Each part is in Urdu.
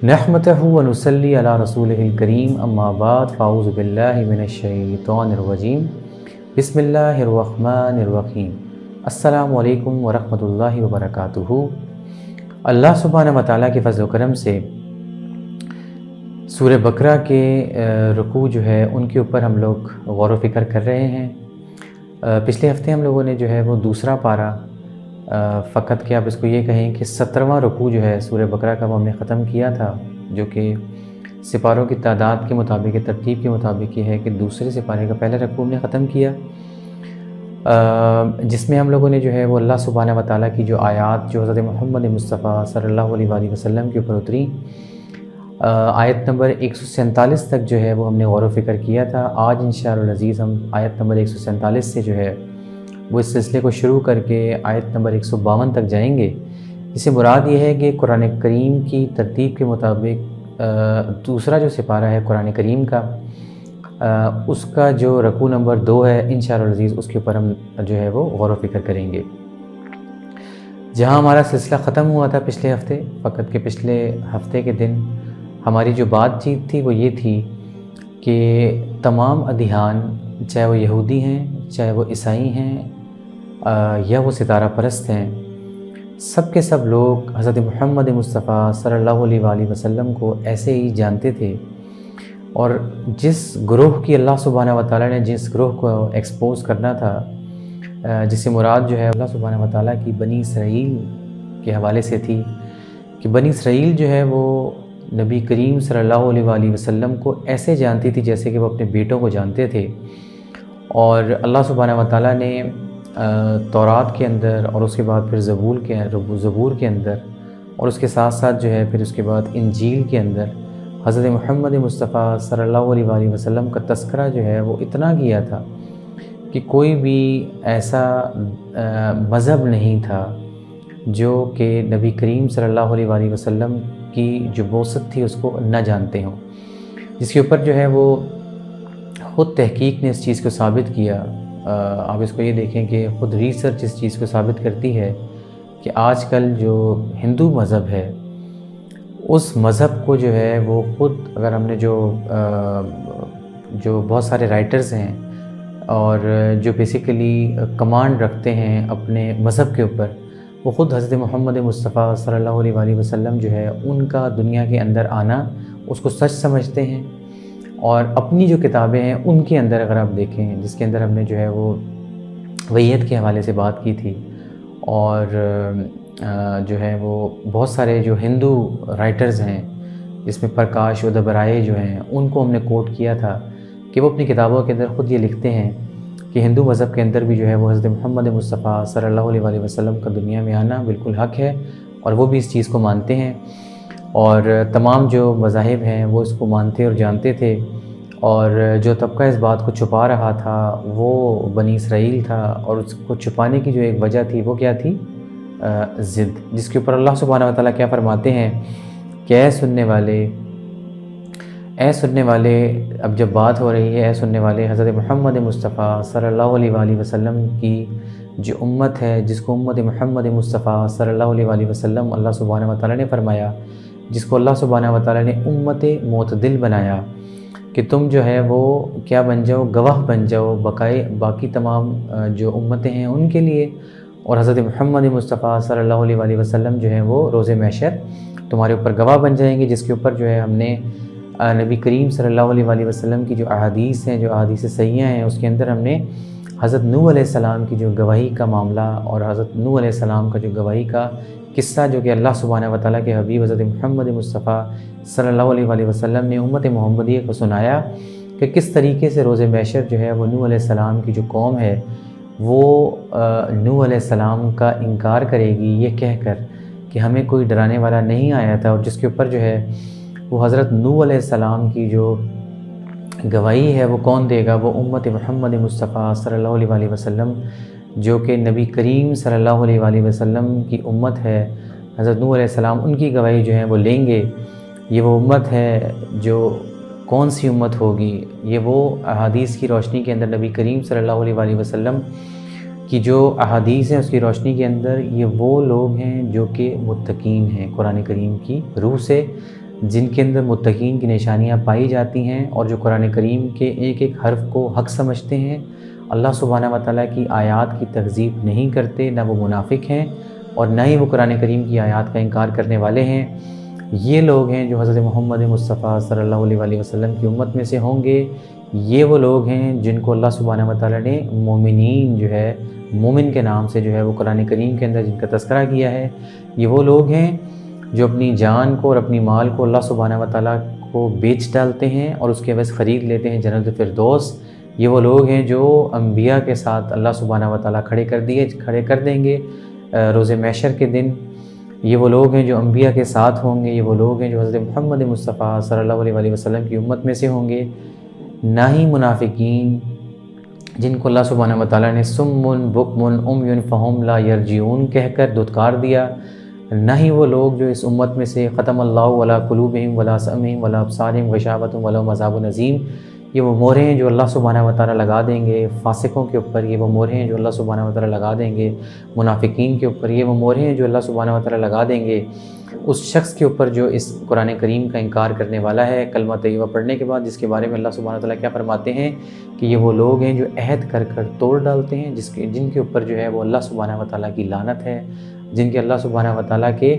نحمدہ و نصلی علی رسولہ الکریم اما بعد فاعوذ باللہ من الشیطان الرجیم بسم اللہ الرحمن الرحیم السلام علیکم ورحمۃ اللہ وبرکاتہ۔ اللہ سبحانہ و تعالیٰ کے فضل و کرم سے سورہ بقرہ کے رکوع جو ہے ان کے اوپر ہم لوگ غور و فکر کر رہے ہیں۔ پچھلے ہفتے ہم لوگوں نے جو ہے وہ دوسرا پارہ فقط کہ آپ اس کو یہ کہیں کہ 17واں رکوع جو ہے سورہ بقرہ کا وہ ہم نے ختم کیا تھا، جو کہ سپاروں کی تعداد کے مطابق ترتیب کے مطابق یہ ہے کہ دوسرے سپارے کا پہلا رکوع ہم نے ختم کیا، جس میں ہم لوگوں نے جو ہے وہ اللہ سبحانہ و تعالیٰ کی جو آیات جو حضرت محمد مصطفیٰ صلی اللہ علیہ وآلہ وسلم کے اوپر اتری، آیت نمبر 147 تک جو ہے وہ ہم نے غور و فکر کیا تھا۔ آج انشاءاللہ العزیز ہم آیت نمبر 147 سے جو ہے وہ اس سلسلے کو شروع کر کے آیت نمبر 152 تک جائیں گے۔ اس سے مراد یہ ہے کہ قرآن کریم کی ترتیب کے مطابق دوسرا جو سپارہ ہے قرآن کریم کا، اس کا جو رکوع نمبر 2 ہے انشاءاللہ العزیز اس کے اوپر ہم جو ہے وہ غور و فکر کریں گے۔ جہاں ہمارا سلسلہ ختم ہوا تھا پچھلے ہفتے، فقط کہ پچھلے ہفتے کے دن ہماری جو بات چیت تھی وہ یہ تھی کہ تمام ادیان، چاہے وہ یہودی ہیں، چاہے وہ عیسائی ہیں یا وہ ستارہ پرست ہیں، سب کے سب لوگ حضرت محمد مصطفیٰ صلی اللہ علیہ وآلہ وسلم کو ایسے ہی جانتے تھے، اور جس گروہ کی اللہ سبحانہ و تعالیٰ نے جس گروہ کو ایکسپوز کرنا تھا، جس سے مراد جو ہے اللہ سبحانہ و تعالیٰ کی بنی اسرائیل کے حوالے سے تھی کہ بنی اسرائیل جو ہے وہ نبی کریم صلی اللہ علیہ وآلہ وسلم کو ایسے جانتی تھی جیسے کہ وہ اپنے بیٹوں کو جانتے تھے، اور اللہ سبحانہ و تعالیٰ نے تورات کے اندر اور اس کے بعد پھر زبور کے اندر اور اس کے ساتھ ساتھ جو ہے پھر اس کے بعد انجیل کے اندر حضرت محمد مصطفیٰ صلی اللہ علیہ وآلہ وسلم کا تذکرہ جو ہے وہ اتنا کیا تھا کہ کوئی بھی ایسا مذہب نہیں تھا جو کہ نبی کریم صلی اللہ علیہ وآلہ وسلم کی جو بعثت تھی اس کو نہ جانتے ہوں، جس کے اوپر جو ہے وہ خود تحقیق نے اس چیز کو ثابت کیا۔ آپ اس کو یہ دیکھیں کہ خود ریسرچ اس چیز کو ثابت کرتی ہے کہ آج کل جو ہندو مذہب ہے اس مذہب کو جو ہے وہ خود، اگر ہم نے جو بہت سارے رائٹرز ہیں اور جو بیسیکلی کمانڈ رکھتے ہیں اپنے مذہب کے اوپر، وہ خود حضرت محمد مصطفیٰ صلی اللہ علیہ وآلہ وسلم جو ہے ان کا دنیا کے اندر آنا اس کو سچ سمجھتے ہیں، اور اپنی جو کتابیں ہیں ان کے اندر اگر آپ دیکھیں، جس کے اندر ہم نے جو ہے وہ وحیت کے حوالے سے بات کی تھی، اور جو ہے وہ بہت سارے جو ہندو رائٹرز ہیں جس میں پرکاش ودبرائے جو ہیں ان کو ہم نے کوٹ کیا تھا کہ وہ اپنی کتابوں کے اندر خود یہ لکھتے ہیں کہ ہندو مذہب کے اندر بھی جو ہے وہ حضرت محمد مصطفیٰ صلی اللہ علیہ وآلہ وسلم کا دنیا میں آنا بالکل حق ہے، اور وہ بھی اس چیز کو مانتے ہیں، اور تمام جو مذاہب ہیں وہ اس کو مانتے اور جانتے تھے، اور جو طبقہ اس بات کو چھپا رہا تھا وہ بنی اسرائیل تھا، اور اس کو چھپانے کی جو ایک وجہ تھی وہ کیا تھی؟ ضد، جس کے اوپر اللہ سبحانہ و تعالیٰ کیا فرماتے ہیں کہ اے سننے والے، اب جب بات ہو رہی ہے اے سننے والے، حضرت محمد مصطفیٰ صلی اللہ علیہ وآلہ وسلم کی جو امت ہے، جس کو امت محمد مصطفیٰ صلی اللہ علیہ وآلہ وسلم اللہ سبحانہ و تعالیٰ نے فرمایا، جس کو اللہ سبحانہ و تعالیٰ نے امت معتدل بنایا کہ تم جو ہے وہ کیا بن جاؤ؟ گواہ بن جاؤ باقی تمام جو امتیں ہیں ان کے لیے، اور حضرت محمد مصطفیٰ صلی اللہ علیہ وآلہ وسلم جو ہے وہ روز محشر تمہارے اوپر گواہ بن جائیں گے، جس کے اوپر جو ہے ہم نے نبی کریم صلی اللہ علیہ وآلہ وسلم کی جو احادیث ہیں، جو احادیث صحیحہ ہیں، اس کے اندر ہم نے حضرت نوح علیہ السلام کی جو گواہی کا معاملہ اور حضرت نوح علیہ السلام کا جو گواہی کا قصہ، جو کہ اللہ سبحانہ و تعالیٰ کے حبیب حضرت محمد مصطفیٰ صلی اللہ علیہ وآلہ وسلم نے امت محمدیہ کو سنایا کہ کس طریقے سے روز محشر جو ہے وہ نوح علیہ السلام کی جو قوم ہے وہ نوح علیہ السلام کا انکار کرے گی یہ کہہ کر کہ ہمیں کوئی ڈرانے والا نہیں آیا تھا، اور جس کے اوپر جو ہے وہ حضرت نوح علیہ السلام کی جو گواہی ہے وہ کون دے گا؟ وہ امت محمد مصطفیٰ صلی اللہ علیہ وآلہ وسلم، جو کہ نبی کریم صلی اللہ علیہ وآلہ وسلم کی امت ہے۔ حضرت نوح علیہ السلام ان کی گواہی جو ہے وہ لیں گے۔ یہ وہ امت ہے جو کون سی امت ہوگی؟ یہ وہ احادیث کی روشنی کے اندر نبی کریم صلی اللہ علیہ وآلہ وسلم کی جو احادیث ہیں اس کی روشنی کے اندر یہ وہ لوگ ہیں جو کہ متقین ہیں، قرآن کریم کی روح سے جن کے اندر متقین کی نشانیاں پائی جاتی ہیں اور جو قرآن کریم کے ایک ایک حرف کو حق سمجھتے ہیں، اللہ سبحانہ و تعالیٰ کی آیات کی تکذیب نہیں کرتے، نہ وہ منافق ہیں اور نہ ہی وہ قرآن کریم کی آیات کا انکار کرنے والے ہیں، یہ لوگ ہیں جو حضرت محمد مصطفیٰ صلی اللہ علیہ وآلہ وسلم کی امت میں سے ہوں گے۔ یہ وہ لوگ ہیں جن کو اللہ سبحانہ و تعالیٰ نے مومنین جو ہے، مومن کے نام سے جو ہے وہ قرآن کریم کے اندر جن کا تذکرہ کیا ہے، یہ وہ لوگ ہیں جو اپنی جان کو اور اپنی مال کو اللہ سبحانہ و تعالیٰ کو بیچ ڈالتے ہیں اور اس کے عوض خرید لیتے ہیں جنت الفردوس۔ یہ وہ لوگ ہیں جو انبیاء کے ساتھ اللہ سبحانہ و تعالیٰ کھڑے کر دیں گے روز محشر کے دن۔ یہ وہ لوگ ہیں جو انبیاء کے ساتھ ہوں گے، یہ وہ لوگ ہیں جو حضرت محمد مصطفیٰ صلی اللہ علیہ وآلہ وسلم کی امت میں سے ہوں گے۔ نہ ہی منافقین جن کو اللہ سبحانہ و تعالیٰ نے سم بکم عمی فہم لا یرجعون کہہ کر دھتکار دیا، نہ ہی وہ لوگ جو اس امت میں سے ختم اللہ علی قلوبہم ولا سمعہم ولا ابصارہم غشاوۃ ولہم عذاب عظیم، یہ وہ مہریں ہیں جو اللہ سبحانہ و تعالیٰ لگا دیں گے فاسقوں کے اوپر، یہ وہ مہریں ہیں جو اللہ سبحانہ و تعالیٰ لگا دیں گے منافقین کے اوپر، یہ وہ مہریں ہیں جو اللہ سبحانہ و تعالیٰ لگا دیں گے اس شخص کے اوپر جو اس قرآن کریم کا انکار کرنے والا ہے کلمہ طیبہ پڑھنے کے بعد، جس کے بارے میں اللہ سبحانہ و تعالیٰ کیا فرماتے ہیں کہ یہ وہ لوگ ہیں جو عہد کر کر توڑ ڈالتے ہیں، جن کے اوپر جو ہے وہ اللہ سبحانہ و تعالیٰ کی لعنت ہے، جن کے اللہ سبحانہ و تعالیٰ کے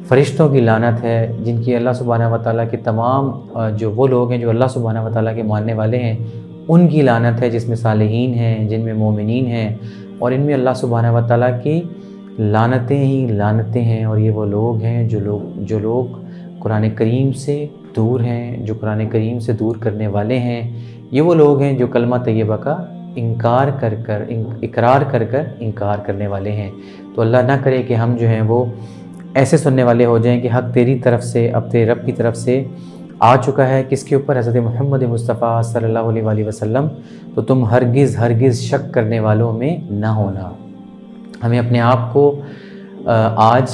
فرشتوں کی لعنت ہے، جن کی اللہ سبحانہ و تعالیٰ کے تمام جو وہ لوگ ہیں جو اللہ سبحانہ و تعالیٰ کے ماننے والے ہیں ان کی لعنت ہے، جس میں صالحین ہیں، جن میں مومنین ہیں، اور ان میں اللہ سبحانہ و تعالیٰ کی لعنتیں ہی لعنتیں ہیں۔ اور یہ وہ لوگ ہیں جو لوگ قرآن کریم سے دور ہیں، جو قرآن کریم سے دور کرنے والے ہیں، یہ وہ لوگ ہیں جو کلمہ طیبہ کا اقرار کر کر انکار کرنے والے ہیں۔ تو اللہ نہ کرے کہ ہم جو ہیں وہ ایسے سننے والے ہو جائیں کہ حق تیری طرف سے، اب تیرے رب کی طرف سے آ چکا ہے، کس کے اوپر؟ حضرت محمد مصطفیٰ صلی اللہ علیہ وآلہ وسلم، تو تم ہرگز شک کرنے والوں میں نہ ہونا۔ ہمیں اپنے آپ کو آج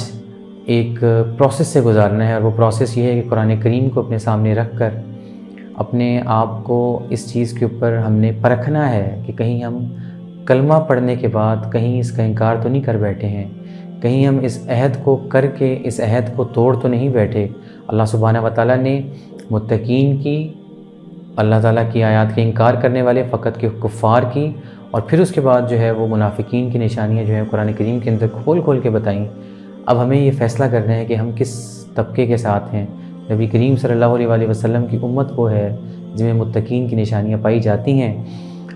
ایک پروسیس سے گزارنا ہے، اور وہ پروسیس یہ ہے کہ قرآن کریم کو اپنے سامنے رکھ کر اپنے آپ کو اس چیز کے اوپر ہم نے پرکھنا ہے کہ کہیں ہم کلمہ پڑھنے کے بعد کہیں اس کا انکار تو نہیں کر بیٹھے ہیں، کہیں ہم اس عہد کو کر کے اس عہد کو توڑ تو نہیں بیٹھے۔ اللہ سبحانہ و تعالیٰ نے متقین کی، اللہ تعالیٰ کی آیات کے انکار کرنے والے فقط کے کفار کی، اور پھر اس کے بعد جو ہے وہ منافقین کی نشانیاں جو ہے قرآن کریم کے اندر کھول کے بتائیں۔ اب ہمیں یہ فیصلہ کرنا ہے کہ ہم کس طبقے کے ساتھ ہیں۔ نبی کریم صلی اللہ علیہ وآلہ وسلم کی امت وہ ہے جن میں متقین کی نشانیاں پائی جاتی ہیں۔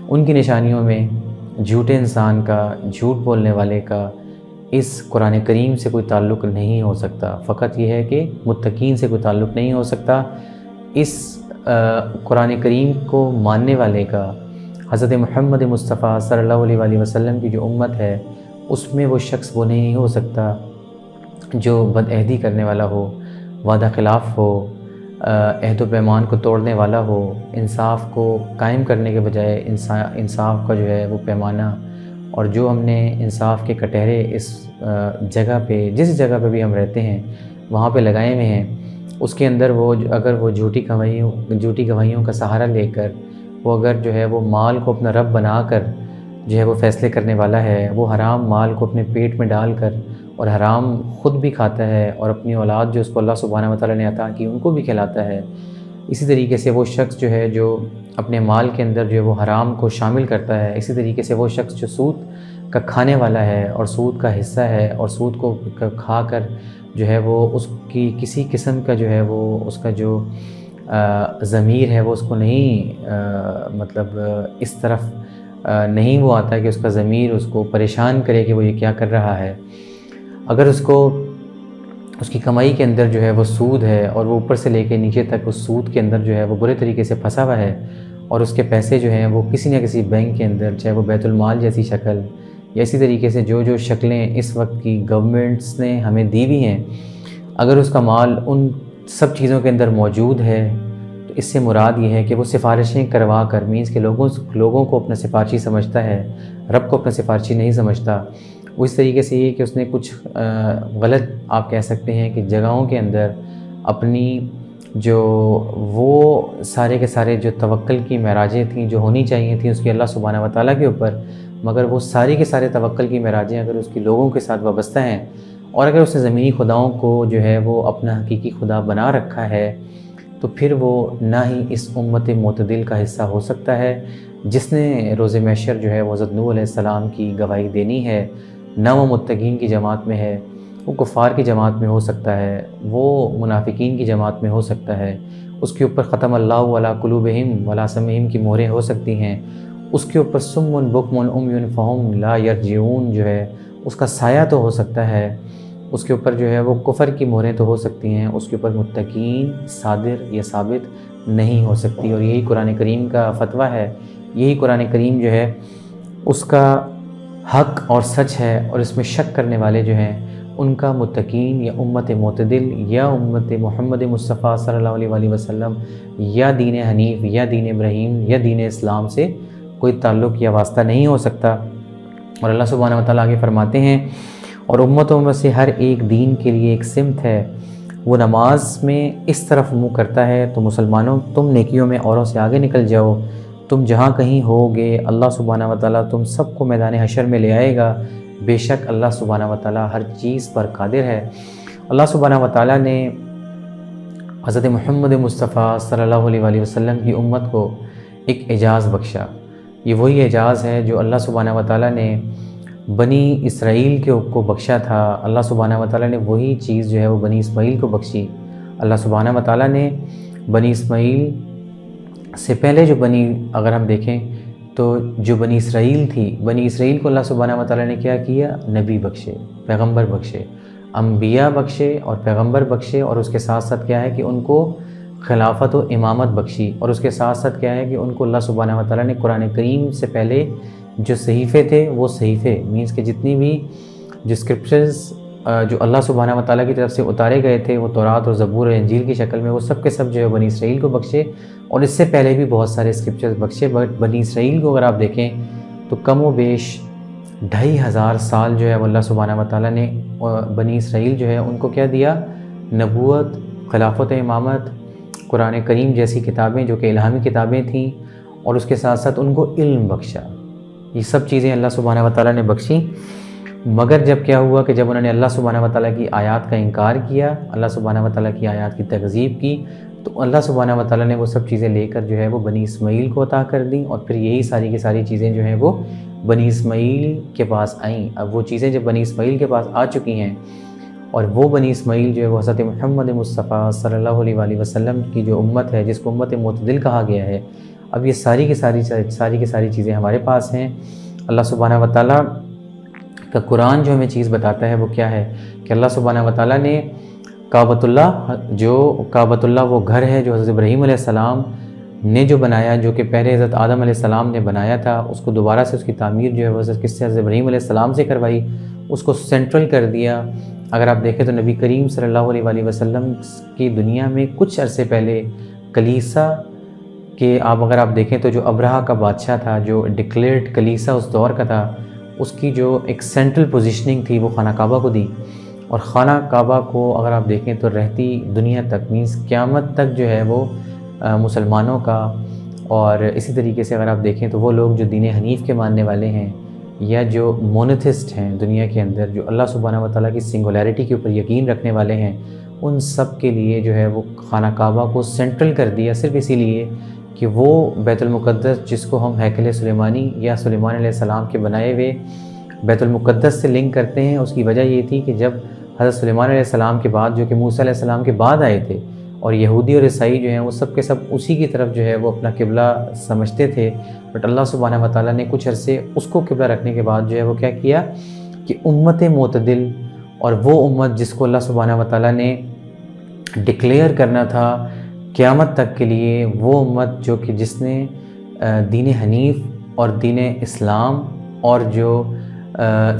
ان کی نشانیوں میں جھوٹے انسان کا، جھوٹ بولنے والے کا اس قرآن کریم سے کوئی تعلق نہیں ہو سکتا، فقط یہ ہے کہ متقین سے کوئی تعلق نہیں ہو سکتا۔ اس قرآن کریم کو ماننے والے کا، حضرت محمد مصطفیٰ صلی اللہ علیہ وآلہ وسلم کی جو امت ہے اس میں وہ شخص وہ نہیں ہو سکتا جو بد عہدی کرنے والا ہو، وعدہ خلاف ہو، عہد و پیمان کو توڑنے والا ہو، انصاف کو قائم کرنے کے بجائے انصاف کا جو ہے وہ پیمانہ، اور جو ہم نے انصاف کے کٹہرے اس جگہ پہ، جس جگہ پہ بھی ہم رہتے ہیں وہاں پہ لگائے ہوئے ہیں، اس کے اندر وہ اگر وہ جھوٹی گواہیوں کا سہارا لے کر وہ اگر جو ہے وہ مال کو اپنا رب بنا کر جو ہے وہ فیصلے کرنے والا ہے، وہ حرام مال کو اپنے پیٹ میں ڈال کر اور حرام خود بھی کھاتا ہے اور اپنی اولاد جو اس کو اللہ سبحانہ و تعالیٰ نے عطا کی ان کو بھی کھلاتا ہے، اسی طریقے سے وہ شخص جو ہے جو اپنے مال کے اندر جو ہے وہ حرام کو شامل کرتا ہے، اسی طریقے سے وہ شخص جو سود کا کھانے والا ہے اور سود کا حصہ ہے اور سود کو کھا کر جو ہے وہ اس کی کسی قسم کا جو ہے وہ اس کا جو ضمیر ہے وہ اس کو نہیں مطلب اس طرف نہیں وہ آتا ہے کہ اس کا ضمیر اس کو پریشان کرے کہ وہ یہ کیا کر رہا ہے۔ اگر اس کو اس کی کمائی کے اندر جو ہے وہ سود ہے اور وہ اوپر سے لے کے نیچے تک اس سود کے اندر جو ہے وہ برے طریقے سے پھنسا ہوا ہے، اور اس کے پیسے جو ہیں وہ کسی نہ کسی بینک کے اندر، چاہے وہ بیت المال جیسی شکل یا اسی طریقے سے جو شکلیں اس وقت کی گورنمنٹس نے ہمیں دی ہوئی ہیں، اگر اس کا مال ان سب چیزوں کے اندر موجود ہے تو اس سے مراد یہ ہے کہ وہ سفارشیں کروا کر مینس کہ لوگوں کو اپنا سفارشی سمجھتا ہے، رب کو اپنا سفارشی نہیں سمجھتا۔ وہ اس طریقے سے یہ کہ اس نے کچھ غلط آپ کہہ سکتے ہیں کہ جگہوں کے اندر اپنی جو وہ سارے کے سارے جو توکل کی معراجیں تھیں جو ہونی چاہیے تھیں اس کی اللہ سبحانہ و تعالیٰ کے اوپر، مگر وہ سارے کے سارے توکل کی معراجیں اگر اس کی لوگوں کے ساتھ وابستہ ہیں اور اگر اس نے زمینی خداؤں کو جو ہے وہ اپنا حقیقی خدا بنا رکھا ہے تو پھر وہ نہ ہی اس امت معتدل کا حصہ ہو سکتا ہے جس نے روز محشر جو ہے وہ حضرت نوح علیہ السلام کی گواہی دینی ہے، نہ وہ متقین کی جماعت میں ہے، وہ کفار کی جماعت میں ہو سکتا ہے، وہ منافقین کی جماعت میں ہو سکتا ہے، اس کے اوپر ختم اللہ علی قلوبہم وعلی سمعہم کی مہریں ہو سکتی ہیں، اس کے اوپر صم بکم عمی فہم لا یرجعون جو ہے اس کا سایہ تو ہو سکتا ہے، اس کے اوپر جو ہے وہ کفر کی مہریں تو ہو سکتی ہیں، اس کے اوپر متقین صادر یا ثابت نہیں ہو سکتی۔ اور یہی قرآن کریم کا فتویٰ ہے، یہی قرآن کریم جو ہے اس کا حق اور سچ ہے، اور اس میں شک کرنے والے جو ہیں ان کا متقین یا امت معتدل یا امت محمد مصطفیٰ صلی اللہ علیہ وآلہ وسلم یا دین حنیف یا دین ابراہیم یا دین اسلام سے کوئی تعلق یا واسطہ نہیں ہو سکتا۔ اور اللہ سبحانہ وتعالیٰ آگے فرماتے ہیں، اور امتوں میں سے ہر ایک دین کے لیے ایک سمت ہے، وہ نماز میں اس طرف منہ کرتا ہے تو مسلمانوں تم نیکیوں میں اوروں سے آگے نکل جاؤ، تم جہاں کہیں ہوگے اللہ سبحانہ وتعالیٰ تم سب کو میدان حشر میں لے آئے گا، بے شک اللہ سبحانہ وتعالیٰ ہر چیز پر قادر ہے۔ اللہ سبحانہ وتعالیٰ نے حضرت محمد مصطفیٰ صلی اللہ علیہ وآلہ وسلم کی امت کو ایک اعجاز بخشا۔ یہ وہی اعجاز ہے جو اللہ سبحانہ وتعالیٰ نے بنی اسرائیل کو بخشا تھا۔ اللہ سبحانہ وتعالیٰ نے وہی چیز جو ہے وہ بنی اسماعیل کو بخشی۔ اللہ سبحانہ وتعالیٰ نے بنی اسماعیل سے پہلے جو اگر ہم دیکھیں تو جو بنی اسرائیل تھی، بنی اسرائیل کو اللہ سبحانہ وتعالیٰ نے کیا کیا؟ نبی بخشے، پیغمبر بخشے، انبیاء بخشے اور پیغمبر بخشے، اور اس کے ساتھ ساتھ کیا ہے کہ ان کو خلافت و امامت بخشی، اور اس کے ساتھ ساتھ کیا ہے کہ ان کو اللہ سبحانہ وتعالیٰ نے قرآن کریم سے پہلے جو صحیفے تھے وہ صحیفے مینس کہ جتنی بھی جو اسکرپچرز جو اللہ سبحانہ وتعالیٰ کی طرف سے اتارے گئے تھے وہ تورات اور زبور اور انجیل کی شکل میں، وہ سب کے سب جو ہے بنی اسرائیل کو بخشے، اور اس سے پہلے بھی بہت سارے اسکرپچرز بخشے۔ بنی اسرائیل کو اگر آپ دیکھیں تو کم و بیش 2500 سال جو ہے وہ اللہ سبحانہ وتعالیٰ نے بنی اسرائیل جو ہے ان کو کیا دیا؟ نبوت، خلافت امامت، قرآن کریم جیسی کتابیں جو کہ الہامی کتابیں تھیں، اور اس کے ساتھ ساتھ ان کو علم بخشا۔ یہ سب چیزیں اللہ سبحانہ وتعالیٰ نے بخشی، مگر جب کیا ہوا کہ جب انہوں نے اللہ سبحانہ وتعالیٰ کی آیات کا انکار کیا، اللہ سبحانہ وتعالیٰ کی آیات کی تکذیب کی، تو اللہ سبحانہ وتعالیٰ نے وہ سب چیزیں لے کر جو ہے وہ بنی اسماعیل کو عطا کر دیں، اور پھر یہی ساری کی ساری چیزیں جو ہیں وہ بنی اسماعیل کے پاس آئیں۔ اب وہ چیزیں جب بنی اسماعیل کے پاس آ چکی ہیں، اور وہ بنی اسماعیل جو ہے وہ حضرت محمد مصطفیٰ صلی اللہ علیہ وآلہ وسلم کی جو امت ہے جس کو امت معتدل کہا گیا ہے، اب یہ ساری کی ساری چیزیں ہمارے پاس ہیں۔ اللہ سبحانہ وتعالیٰ کا قرآن جو ہمیں چیز بتاتا ہے وہ کیا ہے کہ اللہ سبحانہ وتعالیٰ نے کعبۃ اللہ وہ گھر ہے جو حضرت ابراہیم علیہ السلام نے جو بنایا، جو کہ پہلے حضرت آدم علیہ السلام نے بنایا تھا، اس کو دوبارہ سے اس کی تعمیر جو ہے وہ حضرت ابراہیم علیہ السلام سے کروائی، اس کو سینٹرل کر دیا۔ اگر آپ دیکھیں تو نبی کریم صلی اللہ علیہ وآلہ وسلم کی دنیا میں کچھ عرصے پہلے کلیسا کہ اگر آپ دیکھیں تو جو ابرہہ کا بادشاہ تھا، جو ڈکلیئرڈ کلیسا اس دور کا تھا، اس کی جو ایک سینٹرل پوزیشننگ تھی وہ خانہ کعبہ کو دی، اور خانہ کعبہ کو اگر آپ دیکھیں تو رہتی دنیا تک مینس قیامت تک جو ہے وہ مسلمانوں کا، اور اسی طریقے سے اگر آپ دیکھیں تو وہ لوگ جو دین حنیف کے ماننے والے ہیں یا جو مونوتھسٹ ہیں دنیا کے اندر، جو اللہ سبحانہ وتعالیٰ کی سنگولیرٹی کے اوپر یقین رکھنے والے ہیں، ان سب کے لیے جو ہے وہ خانہ کعبہ کو سینٹرل کر دیا، صرف اسی لیے کہ وہ بیت المقدس جس کو ہم ہیکل سلیمانی یا سلیمان علیہ السلام کے بنائے ہوئے بیت المقدس سے لنک کرتے ہیں، اس کی وجہ یہ تھی کہ جب حضرت سلیمان علیہ السلام کے بعد جو کہ موسیٰ علیہ السلام کے بعد آئے تھے، اور یہودی اور عیسائی جو ہیں وہ سب کے سب اسی کی طرف جو ہے وہ اپنا قبلہ سمجھتے تھے، بٹ اللہ سبحانہ وتعالیٰ نے کچھ عرصے اس کو قبلہ رکھنے کے بعد جو ہے وہ کیا کیا کہ امت معتدل، اور وہ امت جس کو اللہ سبحانہ وتعالیٰ نے ڈکلیئر کرنا تھا قیامت تک کے لیے، وہ امت جو کہ جس نے دین حنیف اور دین اسلام اور جو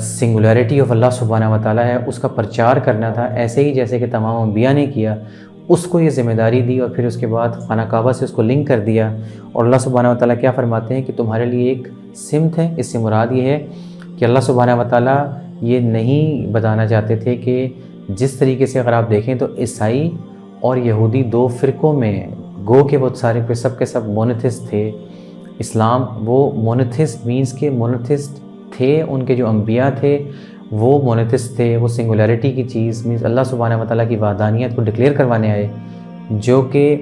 سنگولیرٹی آف اللہ سبحانہ وتعالیٰ ہے اس کا پرچار کرنا تھا، ایسے ہی جیسے کہ تمام انبیاء نے کیا، اس کو یہ ذمہ داری دی، اور پھر اس کے بعد خانہ کعبہ سے اس کو لنک کر دیا۔ اور اللہ سبحانہ وتعالیٰ کیا فرماتے ہیں کہ تمہارے لیے ایک سمت ہے، اس سے مراد یہ ہے کہ اللہ سبحانہ وتعالیٰ یہ نہیں بتانا چاہتے تھے کہ جس طریقے سے اگر آپ دیکھیں تو عیسائی اور یہودی دو فرقوں میں گو کہ بہت سارے پہ سب کے سب مونوتھسٹ تھے، اسلام وہ مونوتھسٹ مینس کہ مونوتھسٹ تھے، ان کے جو انبیاء تھے وہ مونوتھسٹ تھے، وہ سنگولیرٹی کی چیز مینس اللہ سبحانہ و تعالیٰ کی وحدانیت کو ڈکلیئر کروانے آئے، جو کہ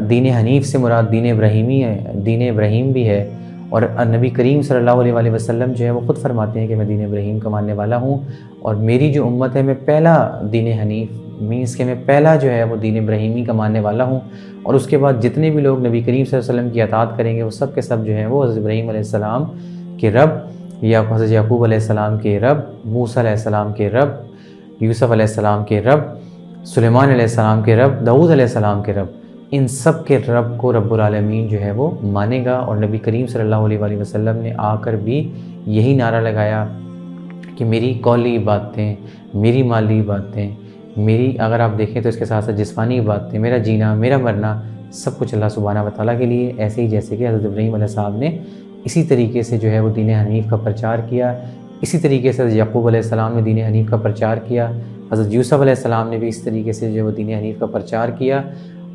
دین حنیف سے مراد دین ابراہیمی ہے، دین ابراہیم بھی ہے۔ اور نبی کریم صلی اللہ علیہ وآلہ وسلم جو ہے وہ خود فرماتے ہیں کہ میں دین ابراہیم کا ماننے والا ہوں، اور میری جو امت ہے میں پہلا دین حنیف مینس کہ میں پہلا جو ہے وہ دین ابراہیمی کا ماننے والا ہوں، اور اس کے بعد جتنے بھی لوگ نبی کریم صلی اللہ علیہ وسلم کی اطاعت کریں گے وہ سب کے سب جو ہیں وہ حضرت ابراہیم علیہ السلام کے رب، یا حضرت یعقوب علیہ السلام کے رب، موسیٰ علیہ السلام کے رب، یوسف علیہ السلام کے رب، سلیمان علیہ السلام کے رب، داؤد علیہ السلام کے رب، ان سب کے رب کو رب العالمین جو ہے وہ مانے گا۔ اور نبی کریم صلی اللہ علیہ وآلہ وسلم نے آ کر بھی یہی نعرہ لگایا کہ میری قولی عبادتیں، میری مالی عبادتیں، میری اگر آپ دیکھیں تو اس کے ساتھ ساتھ جسمانی عبادتیں، میرا جینا، میرا مرنا، سب کچھ اللہ سبحانہ و تعالیٰ کے لیے، ایسے ہی جیسے کہ حضرت ابراہیم علیہ السلام نے اسی طریقے سے جو ہے وہ دین حنیف کا پرچار کیا، اسی طریقے سے حضرت یعقوب علیہ السلام نے دین حنیف کا پرچار کیا، حضرت یوسف علیہ السلام نے بھی اس طریقے سے جو ہے وہ دین حنیف کا پرچار کیا،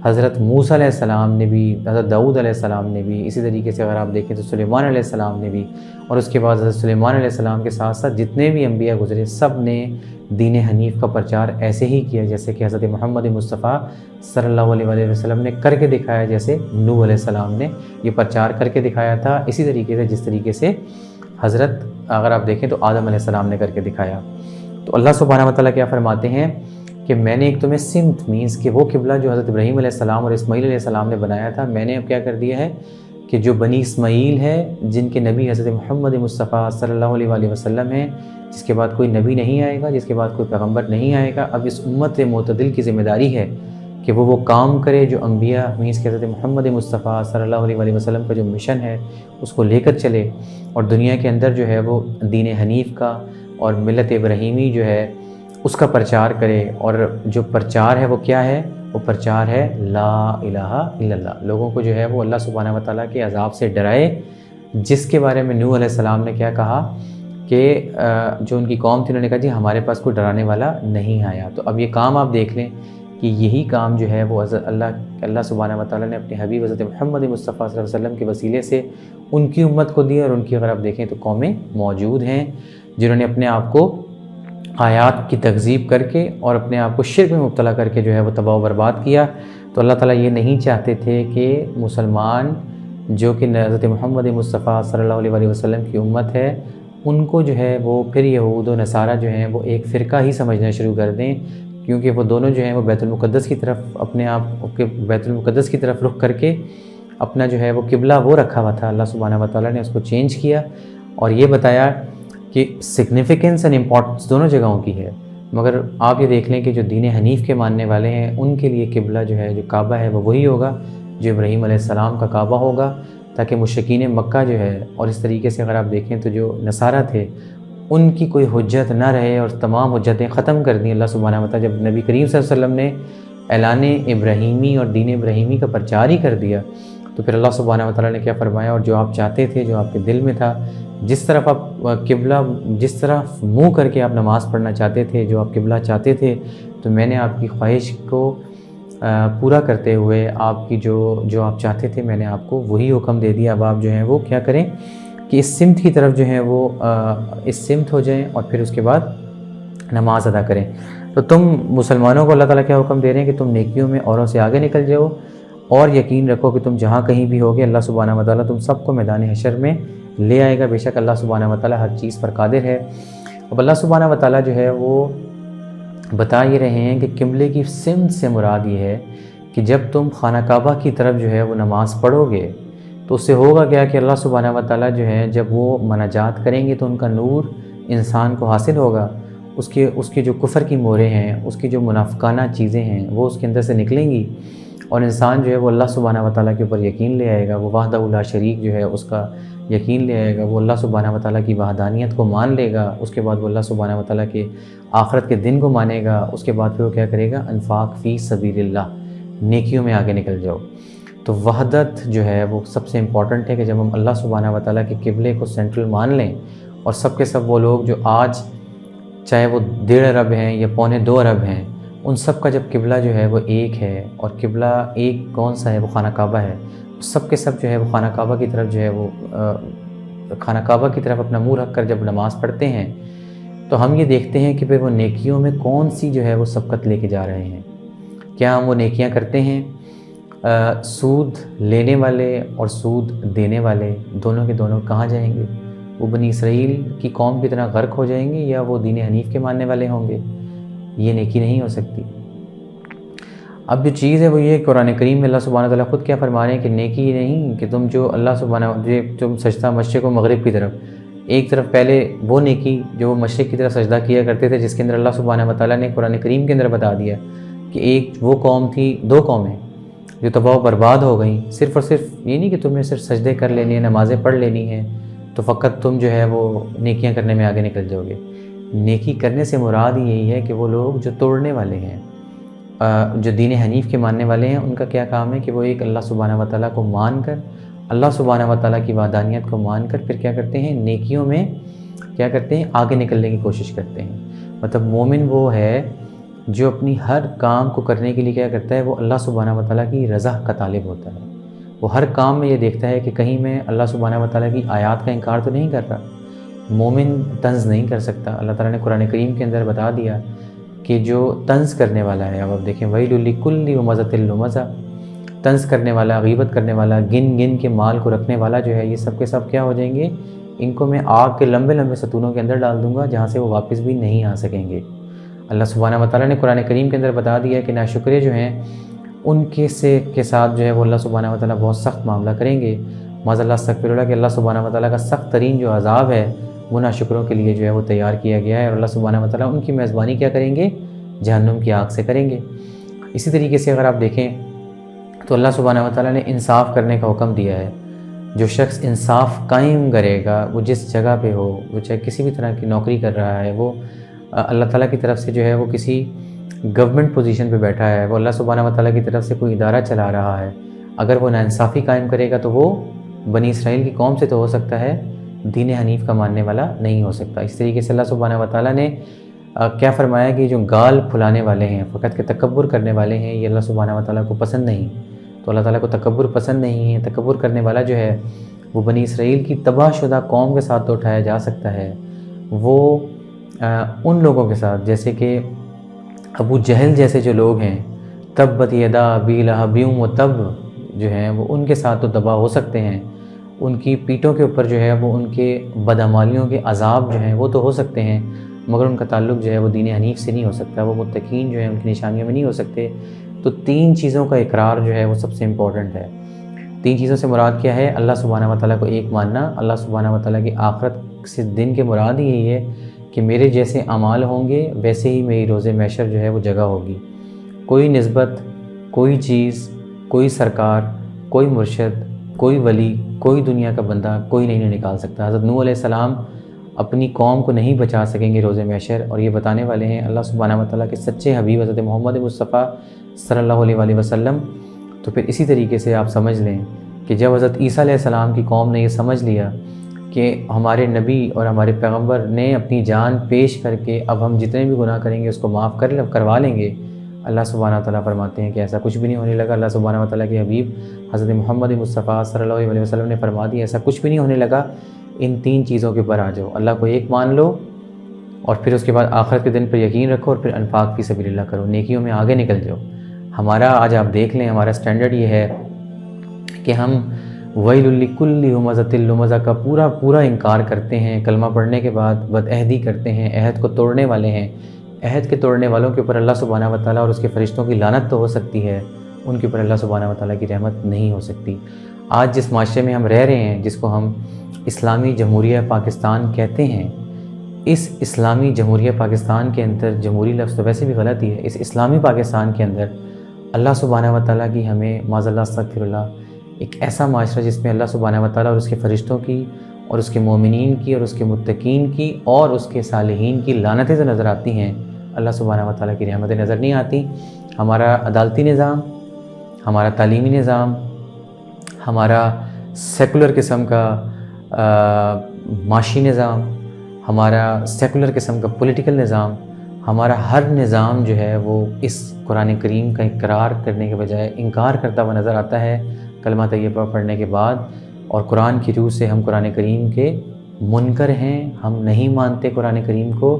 حضرت موسیٰ علیہ السلام نے بھی، حضرت داؤد علیہ السلام نے بھی، اسی طریقے سے اگر آپ دیکھیں تو سلیمان علیہ السلام نے بھی، اور اس کے بعد حضرت سلیمان علیہ السلام کے ساتھ ساتھ جتنے بھی انبیاء گزرے سب نے دین حنیف کا پرچار ایسے ہی کیا جیسے کہ حضرت محمد مصطفیٰ صلی اللہ علیہ وآلہ وسلم نے کر کے دکھایا، جیسے نوح علیہ السلام نے یہ پرچار کر کے دکھایا تھا، اسی طریقے سے جس طریقے سے حضرت اگر آپ دیکھیں تو آدم علیہ السلام نے کر کے دکھایا۔ تو اللہ سبحانہ و تعالیٰ کیا فرماتے ہیں کہ میں نے ایک تمہیں سمت مینس کہ وہ قبلہ جو حضرت ابراہیم علیہ السلام اور اسماعیل علیہ السلام نے بنایا تھا، میں نے اب کیا کر دیا ہے کہ جو بنی اسماعیل ہے جن کے نبی حضرت محمد مصطفیٰ صلی اللہ علیہ وآلہ وسلم ہیں، جس کے بعد کوئی نبی نہیں آئے گا، جس کے بعد کوئی پیغمبر نہیں آئے گا، اب اس امت معتدل کی ذمہ داری ہے کہ وہ کام کرے جو انبیاء مینس کہ حضرت محمد مصطفیٰ صلی اللہ علیہ وآلہ وسلم کا جو مشن ہے اس کو لے کر چلے، اور دنیا کے اندر جو ہے وہ دین حنیف کا اور ملت ابراہیمی جو ہے اس کا پرچار کرے۔ اور جو پرچار ہے وہ کیا ہے؟ وہ پرچار ہے لا الہ الا اللہ، لوگوں کو جو ہے وہ اللہ سبحانہ و تعالیٰ کے عذاب سے ڈرائے، جس کے بارے میں نوح علیہ السلام نے کیا کہا کہ جو ان کی قوم تھی انہوں نے کہا جی ہمارے پاس کوئی ڈرانے والا نہیں آیا۔ تو اب یہ کام آپ دیکھ لیں کہ یہی کام جو ہے وہ اللہ سبحانہ و تعالیٰ نے اپنے حبیب حضرت محمد مصطفیٰ صلی اللہ علیہ وسلم کے وسیلے سے ان کی امت کو دی، اور ان کی اگر آپ دیکھیں تو قومیں موجود ہیں جنہوں نے اپنے آپ کو آیات کی تکذیب کر کے اور اپنے آپ کو شرک میں مبتلا کر کے جو ہے وہ تباہ و برباد کیا۔ تو اللہ تعالیٰ یہ نہیں چاہتے تھے کہ مسلمان جو کہ حضرت محمد مصطفیٰ صلی اللہ علیہ وآلہ وسلم کی امت ہے ان کو جو ہے وہ پھر یہود و نصارہ جو ہیں وہ ایک فرقہ ہی سمجھنا شروع کر دیں، کیونکہ وہ دونوں جو ہیں وہ بیت المقدس کی طرف اپنے آپ کے بیت المقدس کی طرف رخ کر کے اپنا جو ہے وہ قبلہ وہ رکھا ہوا تھا، اللہ سبحانہ و تعالیٰ نے اس کو چینج کیا اور یہ بتایا کہ سگنیفیکنس اینڈ امپورٹنس دونوں جگہوں کی ہے۔ مگر آپ یہ دیکھ لیں کہ جو دین حنیف کے ماننے والے ہیں ان کے لیے قبلہ جو ہے جو کعبہ ہے وہ وہی ہوگا جو ابراہیم علیہ السلام کا کعبہ ہوگا، تاکہ مشرکین مکہ جو ہے اور اس طریقے سے اگر آپ دیکھیں تو جو نصارہ تھے ان کی کوئی حجت نہ رہے اور تمام حجتیں ختم کر دیں اللہ سبحانہ و تعالیٰ۔ جب نبی کریم صلی اللہ علیہ وسلم نے اعلان ابراہیمی اور دین ابراہیمی کا پرچار ہی کر دیا تو پھر اللہ سبحانہ و تعالیٰ نے کیا فرمایا، اور جو آپ چاہتے تھے، جو آپ کے دل میں تھا، جس طرف آپ قبلہ جس طرف منہ کر کے آپ نماز پڑھنا چاہتے تھے، جو آپ قبلہ چاہتے تھے، تو میں نے آپ کی خواہش کو پورا کرتے ہوئے آپ کی جو آپ چاہتے تھے میں نے آپ کو وہی حکم دے دیا۔ اب آپ جو ہیں وہ کیا کریں کہ اس سمت کی طرف جو ہیں وہ اس سمت ہو جائیں اور پھر اس کے بعد نماز ادا کریں۔ تو تم مسلمانوں کو اللہ تعالیٰ کیا حکم دے رہے ہیں کہ تم نیکیوں میں اوروں سے آگے نکل جاؤ، اور یقین رکھو کہ تم جہاں کہیں بھی ہوگے اللہ سبحانہ و تعالیٰ تم سب کو میدان حشر میں لے آئے گا، بے شک اللہ سبحانہ و تعالیٰ ہر چیز پر قادر ہے۔ اب اللہ سبحانہ و تعالیٰ جو ہے وہ بتا یہ رہے ہیں کہ قبلے کی سمت سے مراد یہ ہے کہ جب تم خانہ کعبہ کی طرف جو ہے وہ نماز پڑھو گے تو اس سے ہوگا کیا کہ اللہ سبحانہ و تعالیٰ جو ہے جب وہ مناجات کریں گے تو ان کا نور انسان کو حاصل ہوگا، اس کے جو کفر کی موریں ہیں، اس کی جو منافقانہ چیزیں ہیں وہ اس کے اندر سے نکلیں گی، اور انسان جو ہے وہ اللہ سبحانہ و تعالیٰ کے اوپر یقین لے آئے گا، وہ وحدہ لا شریک جو ہے اس کا یقین لے آئے گا، وہ اللہ سبحانہ و تعالیٰ کی وحدانیت کو مان لے گا، اس کے بعد وہ اللہ سبحانہ و تعالیٰ کے آخرت کے دن کو مانے گا، اس کے بعد پھر وہ کیا کرے گا، انفاق فی سبیل اللہ، نیکیوں میں آگے نکل جاؤ۔ تو وحدت جو ہے وہ سب سے امپورٹنٹ ہے کہ جب ہم اللہ سبحانہ و تعالیٰ کے قبلے کو سینٹرل مان لیں، اور سب کے سب وہ لوگ جو آج چاہے وہ 1.5 ارب ہیں یا 2.25 ارب ہیں، ان سب کا جب قبلہ جو ہے وہ ایک ہے، اور قبلہ ایک کون سا ہے، وہ خانہ کعبہ ہے، سب کے سب جو ہے وہ خانہ کعبہ کی طرف جو ہے وہ خانہ کعبہ کی طرف اپنا منہ رکھ کر جب نماز پڑھتے ہیں تو ہم یہ دیکھتے ہیں کہ پھر وہ نیکیوں میں کون سی جو ہے وہ سبقت لے کے جا رہے ہیں۔ کیا ہم وہ نیکیاں کرتے ہیں؟ سود لینے والے اور سود دینے والے دونوں کے دونوں کہاں جائیں گے؟ وہ بنی اسرائیل کی قوم کی طرح غرق ہو جائیں گے یا وہ دین حنیف کے ماننے والے ہوں گے؟ یہ نیکی نہیں ہو سکتی۔ اب جو چیز ہے وہ یہ، قرآن کریم میں اللہ سبحانہ تعالیٰ خود کیا فرما رہے ہیں کہ نیکی نہیں کہ تم جو اللہ سبحانہ تم سجدہ مشرق و مغرب کی طرف، ایک طرف پہلے وہ نیکی جو وہ مشرق کی طرف سجدہ کیا کرتے تھے، جس کے اندر اللہ سبحانہ تعالیٰ نے قرآن کریم کے اندر بتا دیا کہ ایک وہ قوم تھی، دو قومیں جو تباہ و برباد ہو گئیں۔ صرف اور صرف یہ نہیں کہ تمہیں صرف سجدے کر لینی ہیں، نمازیں پڑھ لینی ہیں تو فقط تم جو ہے وہ نیکیاں کرنے میں آگے نکل جاؤ گے۔ نیکی کرنے سے مراد یہی ہے کہ وہ لوگ جو توڑنے والے ہیں، جو دین حنیف کے ماننے والے ہیں، ان کا کیا کام ہے کہ وہ ایک اللہ سبحانہ وتعالیٰ کو مان کر، اللہ سبحانہ وتعالیٰ کی وحدانیت کو مان کر پھر کیا کرتے ہیں، نیکیوں میں کیا کرتے ہیں، آگے نکلنے کی کوشش کرتے ہیں۔ مطلب مومن وہ ہے جو اپنی ہر کام کو کرنے کے لیے کیا کرتا ہے، وہ اللہ سبحانہ وتعالیٰ کی رضا کا طالب ہوتا ہے۔ وہ ہر کام میں یہ دیکھتا ہے کہ کہیں میں اللہ سبحانہ وتعالیٰ کی آیات کا انکار تو نہیں کر رہا۔ مومن طنز نہیں کر سکتا۔ اللہ تعالیٰ نے قرآن کریم کے اندر بتا دیا کہ جو طنز کرنے والا ہے، اب آپ دیکھیں ویل لکل ہمزۃ لمزہ، طنز کرنے والا، غیبت کرنے والا، گن گن کے مال کو رکھنے والا جو ہے، یہ سب کے سب کیا ہو جائیں گے، ان کو میں آگ کے لمبے لمبے ستونوں کے اندر ڈال دوں گا جہاں سے وہ واپس بھی نہیں آ سکیں گے۔ اللہ سبحانہ وتعالیٰ نے قرآن کریم کے اندر بتا دیا کہ ناشکرے جو ہیں ان کے ساتھ جو ہے وہ اللہ سبحانہ وتعالیٰ بہت سخت معاملہ کریں گے۔ معاذ اللہ استغفر اللہ کہ اللہ سبحانہ وتعالیٰ کا سخت ترین جو عذاب ہے وہ ناشکروں کے لیے جو ہے وہ تیار کیا گیا ہے، اور اللہ سبحانہ وتعالیٰ ان کی میزبانی کیا کریں گے، جہنم کی آگ سے کریں گے۔ اسی طریقے سے اگر آپ دیکھیں تو اللہ سبحانہ وتعالیٰ نے انصاف کرنے کا حکم دیا ہے۔ جو شخص انصاف قائم کرے گا، وہ جس جگہ پہ ہو، وہ چاہے کسی بھی طرح کی نوکری کر رہا ہے، وہ اللہ تعالیٰ کی طرف سے جو ہے وہ کسی گورنمنٹ پوزیشن پہ بیٹھا ہے، وہ اللہ سبحانہ وتعالیٰ کی طرف سے کوئی ادارہ چلا رہا ہے، اگر وہ ناانصافی قائم کرے گا تو وہ بنی اسرائیل کی قوم سے تو ہو سکتا ہے، دین حنیف کا ماننے والا نہیں ہو سکتا۔ اس طریقے سے اللہ سبحانہ وتعالیٰ نے کیا فرمایا کہ جو گال پھلانے والے ہیں، فقط کے تکبر کرنے والے ہیں، یہ اللہ سبحانہ وتعالیٰ کو پسند نہیں۔ تو اللہ تعالیٰ کو تکبر پسند نہیں ہے۔ تکبر کرنے والا جو ہے وہ بنی اسرائیل کی تباہ شدہ قوم کے ساتھ تو اٹھایا جا سکتا ہے، وہ ان لوگوں کے ساتھ جیسے کہ ابو جہل جیسے جو لوگ ہیں، تبت یدا ابی لہب و تب جو ہیں، وہ ان کے ساتھ تو تباہ ہو سکتے ہیں، ان کی پیٹوں کے اوپر جو ہے وہ ان کے بدعمالیوں کے عذاب جو ہیں وہ تو ہو سکتے ہیں، مگر ان کا تعلق جو ہے وہ دین حنیف سے نہیں ہو سکتا، وہ متقین جو ہیں ان کی نشانیوں میں نہیں ہو سکتے۔ تو تین چیزوں کا اقرار جو ہے وہ سب سے امپورٹنٹ ہے۔ تین چیزوں سے مراد کیا ہے؟ اللہ سبحانہ وتعالیٰ کو ایک ماننا، اللہ سبحانہ وتعالیٰ کی آخرت سے دن کے مراد ہی یہی ہے کہ میرے جیسے اعمال ہوں گے ویسے ہی میری روز محشر جو ہے وہ جگہ ہوگی۔ کوئی نسبت، کوئی چیز، کوئی سرکار، کوئی مرشد، کوئی ولی، کوئی دنیا کا بندہ کوئی نہیں نکال سکتا۔ حضرت نوح علیہ السلام اپنی قوم کو نہیں بچا سکیں گے روز محشر، اور یہ بتانے والے ہیں اللہ سبحانہ وتعالیٰ کے سچے حبیب حضرت محمد مصطفیٰ صلی اللہ علیہ وآلہ وسلم۔ تو پھر اسی طریقے سے آپ سمجھ لیں کہ جب حضرت عیسیٰ علیہ السلام کی قوم نے یہ سمجھ لیا کہ ہمارے نبی اور ہمارے پیغمبر نے اپنی جان پیش کر کے اب ہم جتنے بھی گناہ کریں گے اس کو معاف کروا لیں گے، اللہ سبحانہ تعالیٰ فرماتے ہیں کہ ایسا کچھ بھی نہیں ہونے لگا۔ اللہ سبحانہ تعالیٰ کے حبیب حضرت محمد مصطفیٰ صلی اللہ علیہ وسلم نے فرما دیا ایسا کچھ بھی نہیں ہونے لگا۔ ان تین چیزوں کے اوپر آ جاؤ، اللہ کو ایک مان لو، اور پھر اس کے بعد آخرت کے دن پر یقین رکھو، اور پھر انفاق فی سبیل اللہ کرو، نیکیوں میں آگے نکل جاؤ۔ ہمارا آج آپ دیکھ لیں ہمارا سٹینڈرڈ یہ ہے کہ ہم ویل لکل ہمزۃ لمزہ کا پورا انکار کرتے ہیں، کلمہ پڑھنے کے بعد بد عہدی کرتے ہیں، عہد کو توڑنے والے ہیں۔ عہد کے توڑنے والوں کے اوپر اللہ سبحانہ وتعالیٰ اور اس کے فرشتوں کی لعنت تو ہو سکتی ہے، ان کے اوپر اللہ سبحانہ وتعالیٰ کی رحمت نہیں ہو سکتی۔ آج جس معاشرے میں ہم رہ رہے ہیں، جس کو ہم اسلامی جمہوریہ پاکستان کہتے ہیں، اس اسلامی جمہوریہ پاکستان کے اندر، جمہوری لفظ تو ویسے بھی غلط ہی ہے، اس اسلامی پاکستان کے اندر اللہ سبحانہ وتعالیٰ کی ہمیں معاذ اللہ استغفر اللہ ایک ایسا معاشرہ جس میں اللہ سبحانہ وتعالیٰ اور اس کے فرشتوں کی اور اس کے مومنین کی اور اس کے متقین کی اور اس کے صالحین کی لعنتیں تو نظر آتی ہیں، اللہ سبحانہ وتعالیٰ کی رحمتیں نظر نہیں آتی۔ ہمارا عدالتی نظام، ہمارا تعلیمی نظام، ہمارا سیکولر قسم کا معاشی نظام، ہمارا سیکولر قسم کا پولیٹیکل نظام، ہمارا ہر نظام جو ہے وہ اس قرآن کریم کا اقرار کرنے کے بجائے انکار کرتا ہوا نظر آتا ہے کلمہ طیبہ پڑھنے کے بعد، اور قرآن کی روح سے ہم قرآن کریم کے منکر ہیں، ہم نہیں مانتے قرآن کریم کو،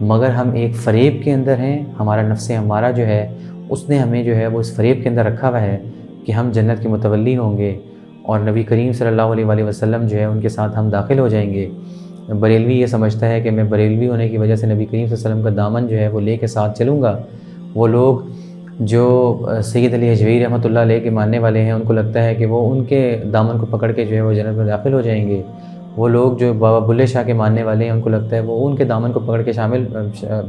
مگر ہم ایک فریب کے اندر ہیں۔ ہمارا نفس ہمارا جو ہے اس نے ہمیں جو ہے وہ اس فریب کے اندر رکھا ہوا ہے کہ ہم جنت کے متولی ہوں گے اور نبی کریم صلی اللہ علیہ وآلہ وسلم جو ہے ان کے ساتھ ہم داخل ہو جائیں گے۔ بریلوی یہ سمجھتا ہے کہ میں بریلوی ہونے کی وجہ سے نبی کریم صلی اللہ علیہ وسلم کا دامن جو ہے وہ لے کے ساتھ چلوں گا۔ وہ لوگ جو سید علی حجویری رحمۃ اللہ علیہ کے ماننے والے ہیں، ان کو لگتا ہے کہ وہ ان کے دامن کو پکڑ کے جو ہے وہ جنت میں داخل ہو جائیں گے۔ وہ لوگ جو بابا بلے شاہ کے ماننے والے ہیں، ان کو لگتا ہے وہ ان کے دامن کو پکڑ کے شامل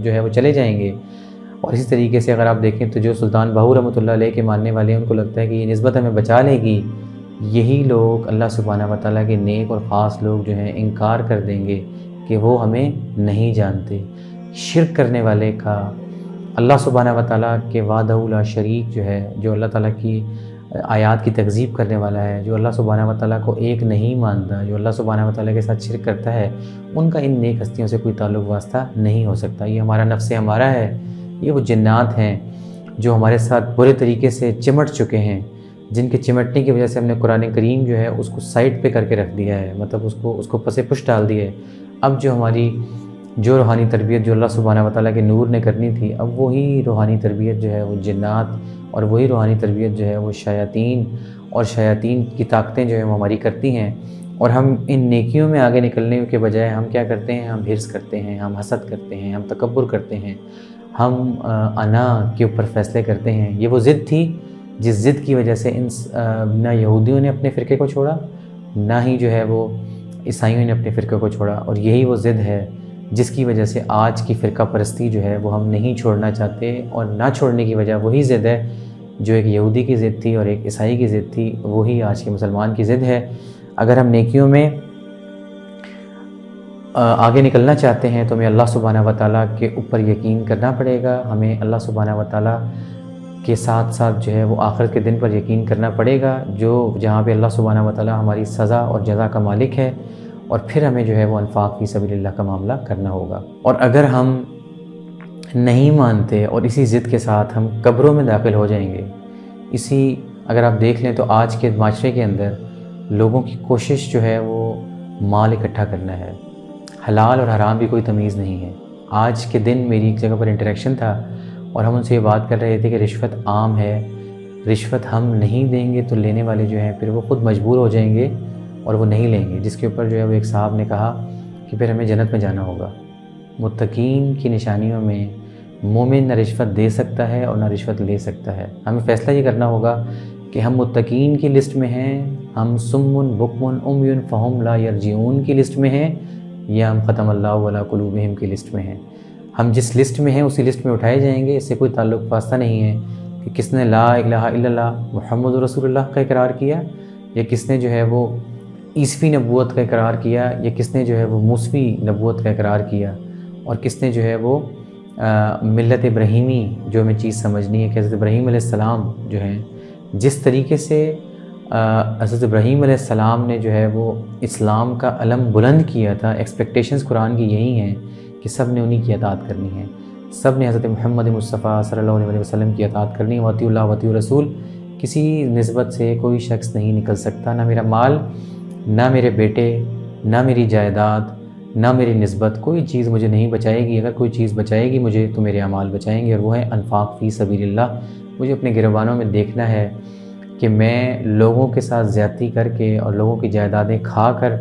جو ہے وہ چلے جائیں گے۔ اور اسی طریقے سے اگر آپ دیکھیں تو جو سلطان باہو رحمۃ اللہ علیہ کے ماننے والے ہیں، ان کو لگتا ہے کہ یہ نسبت ہمیں بچا لے گی۔ یہی لوگ اللہ سبحانہ و تعالیٰ کے نیک اور خاص لوگ جو ہیں انکار کر دیں گے کہ وہ ہمیں نہیں جانتے۔ شرک کرنے والے کا اللہ سبحانہ و تعالیٰ کے وحدہ لا شریک جو ہے، جو اللہ تعالیٰ کی آیات کی تکذیب کرنے والا ہے، جو اللہ سبحانہ و تعالیٰ کو ایک نہیں مانتا، جو اللہ سبحانہ و تعالیٰ کے ساتھ شرک کرتا ہے، ان کا ان نیک ہستیوں سے کوئی تعلق واسطہ نہیں ہو سکتا۔ یہ ہمارا نفس ہمارا ہے، یہ وہ جنات ہیں جو ہمارے ساتھ برے طریقے سے چمٹ چکے ہیں، جن کے چمٹنے کی وجہ سے ہم نے قرآن کریم جو ہے اس کو سائڈ پہ کر کے رکھ دیا ہے، مطلب اس کو پس پش ڈال دیا ہے۔ اب جو ہماری روحانی تربیت جو اللہ سبحانہ و تعالیٰ کے نور نے کرنی تھی، اب وہی روحانی تربیت جو ہے وہ جنات، اور وہی روحانی تربیت جو ہے وہ شیاطین اور شیاطین کی طاقتیں جو ہیں وہ ہماری کرتی ہیں۔ اور ہم ان نیکیوں میں آگے نکلنے کے بجائے ہم کیا کرتے ہیں؟ ہم حرص کرتے ہیں، ہم حسد کرتے ہیں، ہم تکبر کرتے ہیں، ہم انا کے اوپر فیصلے کرتے ہیں۔ یہ وہ ضد تھی جس ضد کی وجہ سے نہ یہودیوں نے اپنے فرقے کو چھوڑا، نہ ہی جو ہے وہ عیسائیوں نے اپنے فرقے کو چھوڑا، اور یہی وہ ضد ہے جس کی وجہ سے آج کی فرقہ پرستی جو ہے وہ ہم نہیں چھوڑنا چاہتے، اور نہ چھوڑنے کی وجہ وہی ضد ہے جو ایک یہودی کی ضد تھی اور ایک عیسائی کی ضد تھی، وہی آج کے مسلمان کی ضد ہے۔ اگر ہم نیکیوں میں آگے نکلنا چاہتے ہیں تو ہمیں اللہ سبحانہ و تعالیٰ کے اوپر یقین کرنا پڑے گا، ہمیں اللہ سبحانہ و تعالیٰ کے ساتھ ساتھ جو ہے وہ آخرت کے دن پر یقین کرنا پڑے گا، جہاں پہ اللہ سبحانہ و تعالیٰ ہماری سزا اور جزا کا مالک ہے، اور پھر ہمیں جو ہے وہ انفاق فی سبیل اللہ کا معاملہ کرنا ہوگا۔ اور اگر ہم نہیں مانتے اور اسی ضد کے ساتھ ہم قبروں میں داخل ہو جائیں گے، اگر آپ دیکھ لیں تو آج کے معاشرے کے اندر لوگوں کی کوشش جو ہے وہ مال اکٹھا کرنا ہے، حلال اور حرام بھی کوئی تمیز نہیں ہے۔ آج کے دن میری ایک جگہ پر انٹریکشن تھا اور ہم ان سے یہ بات کر رہے تھے کہ رشوت عام ہے، رشوت ہم نہیں دیں گے تو لینے والے جو ہیں پھر وہ خود مجبور ہو جائیں گے اور وہ نہیں لیں گے، جس کے اوپر جو ہے وہ ایک صاحب نے کہا کہ پھر ہمیں جنت میں جانا ہوگا۔ متقین کی نشانیوں میں مومن نہ رشوت دے سکتا ہے اور نہ رشوت لے سکتا ہے۔ ہمیں فیصلہ یہ کرنا ہوگا کہ ہم متقین کی لسٹ میں ہیں، ہم سم بکم عمی فہم لا یرجعون کی لسٹ میں ہیں، یا ہم ختم اللہ علی قلوبہم کی لسٹ میں ہیں۔ ہم جس لسٹ میں ہیں اسی لسٹ میں اٹھائے جائیں گے، اس سے کوئی تعلق واسطہ نہیں ہے کہ کس نے لا الہ الا اللہ محمد رسول اللہ کا اقرار کیا، یا کس نے جو ہے وہ عیسوی نبوت کا اقرار کیا، یا کس نے جو ہے وہ موسوی نبوت کا اقرار کیا، اور کس نے جو ہے وہ ملت ابراہیمی جو ہمیں چیز سمجھنی ہے کہ حضرت ابراہیم علیہ السلام جو ہیں، جس طریقے سے حضرت ابراہیم علیہ السلام نے جو ہے وہ اسلام کا علم بلند کیا تھا، ایکسپیکٹیشنز قرآن کی یہی ہیں کہ سب نے انہی کی اطاعت کرنی ہے، سب نے حضرت محمد مصطفیٰ صلی اللہ علیہ وسلم کی اطاعت کرنی ہے۔ واطیعوا اللہ واطیعوا الرسول، کسی نسبت سے کوئی شخص نہیں نکل سکتا، نہ میرا مال، نہ میرے بیٹے، نہ میری جائیداد، نہ میری نسبت، کوئی چیز مجھے نہیں بچائے گی۔ اگر کوئی چیز بچائے گی مجھے تو میرے اعمال بچائیں گے، اور وہ ہے انفاق فی سبیل اللہ۔ مجھے اپنے گربانوں میں دیکھنا ہے کہ میں لوگوں کے ساتھ زیادتی کر کے اور لوگوں کی جائیدادیں کھا کر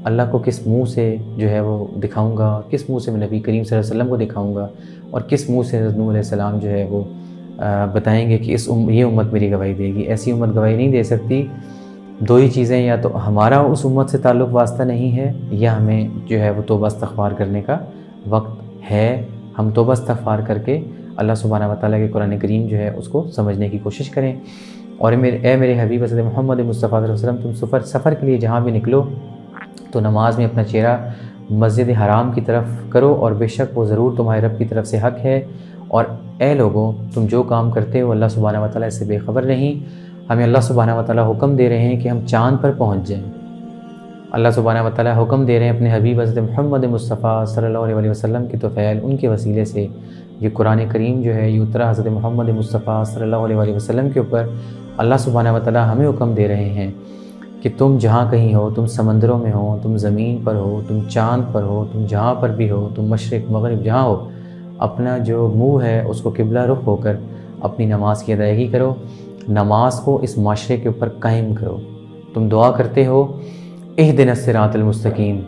اللہ کو کس منہ سے جو ہے وہ دکھاؤں گا، کس منہ سے میں نبی کریم صلی اللہ علیہ وسلم کو دکھاؤں گا، اور کس منہ سے حضرت نوح علیہ السلام جو ہے وہ بتائیں گے کہ یہ امت میری گواہی دے گی۔ ایسی امت گواہی نہیں دے سکتی۔ دو ہی چیزیں، یا تو ہمارا اس امت سے تعلق واسطہ نہیں ہے، یا ہمیں جو ہے وہ توبہ استغفار کرنے کا وقت ہے۔ ہم توبہ استغفار کر کے اللہ سبحانہ و تعالیٰ کے قرآن کریم جو ہے اس کو سمجھنے کی کوشش کریں۔ اور اے میرے حبیب حضرت محمد مصطفیٰ صلی اللہ علیہ وسلم، تم سفر کے لیے جہاں بھی نکلو تو نماز میں اپنا چہرہ مسجد حرام کی طرف کرو، اور بے شک وہ ضرور تمہارے رب کی طرف سے حق ہے۔ اور اے لوگوں، تم جو کام کرتے ہو اللہ سبحانہ و تعالیٰ اس سے بے خبر نہیں۔ ہمیں اللہ سبحانہ و تعالیٰ حکم دے رہے ہیں کہ ہم چاند پر پہنچ جائیں۔ اللہ سبحانہ و تعالیٰ حکم دے رہے ہیں اپنے حبیب حضرت محمد مصطفیٰ صلی اللہ علیہ وسلم کی توفیل، ان کے وسیلے سے یہ قرآن کریم جو ہے یہ اترا حضرت محمد مصطفیٰ صلی اللہ علیہ وسلم کے اوپر۔ اللہ سبحانہ و تعالیٰ ہمیں حکم دے رہے ہیں کہ تم جہاں کہیں ہو، تم سمندروں میں ہو، تم زمین پر ہو، تم چاند پر ہو، تم جہاں پر بھی ہو، تم مشرق مغرب جہاں ہو، اپنا جو منہ ہے اس کو قبلہ رخ ہو کر اپنی نماز کی ادائیگی کرو، نماز کو اس معاشرے کے اوپر قائم کرو۔ تم دعا کرتے ہو اہدنا الصراط المستقیم،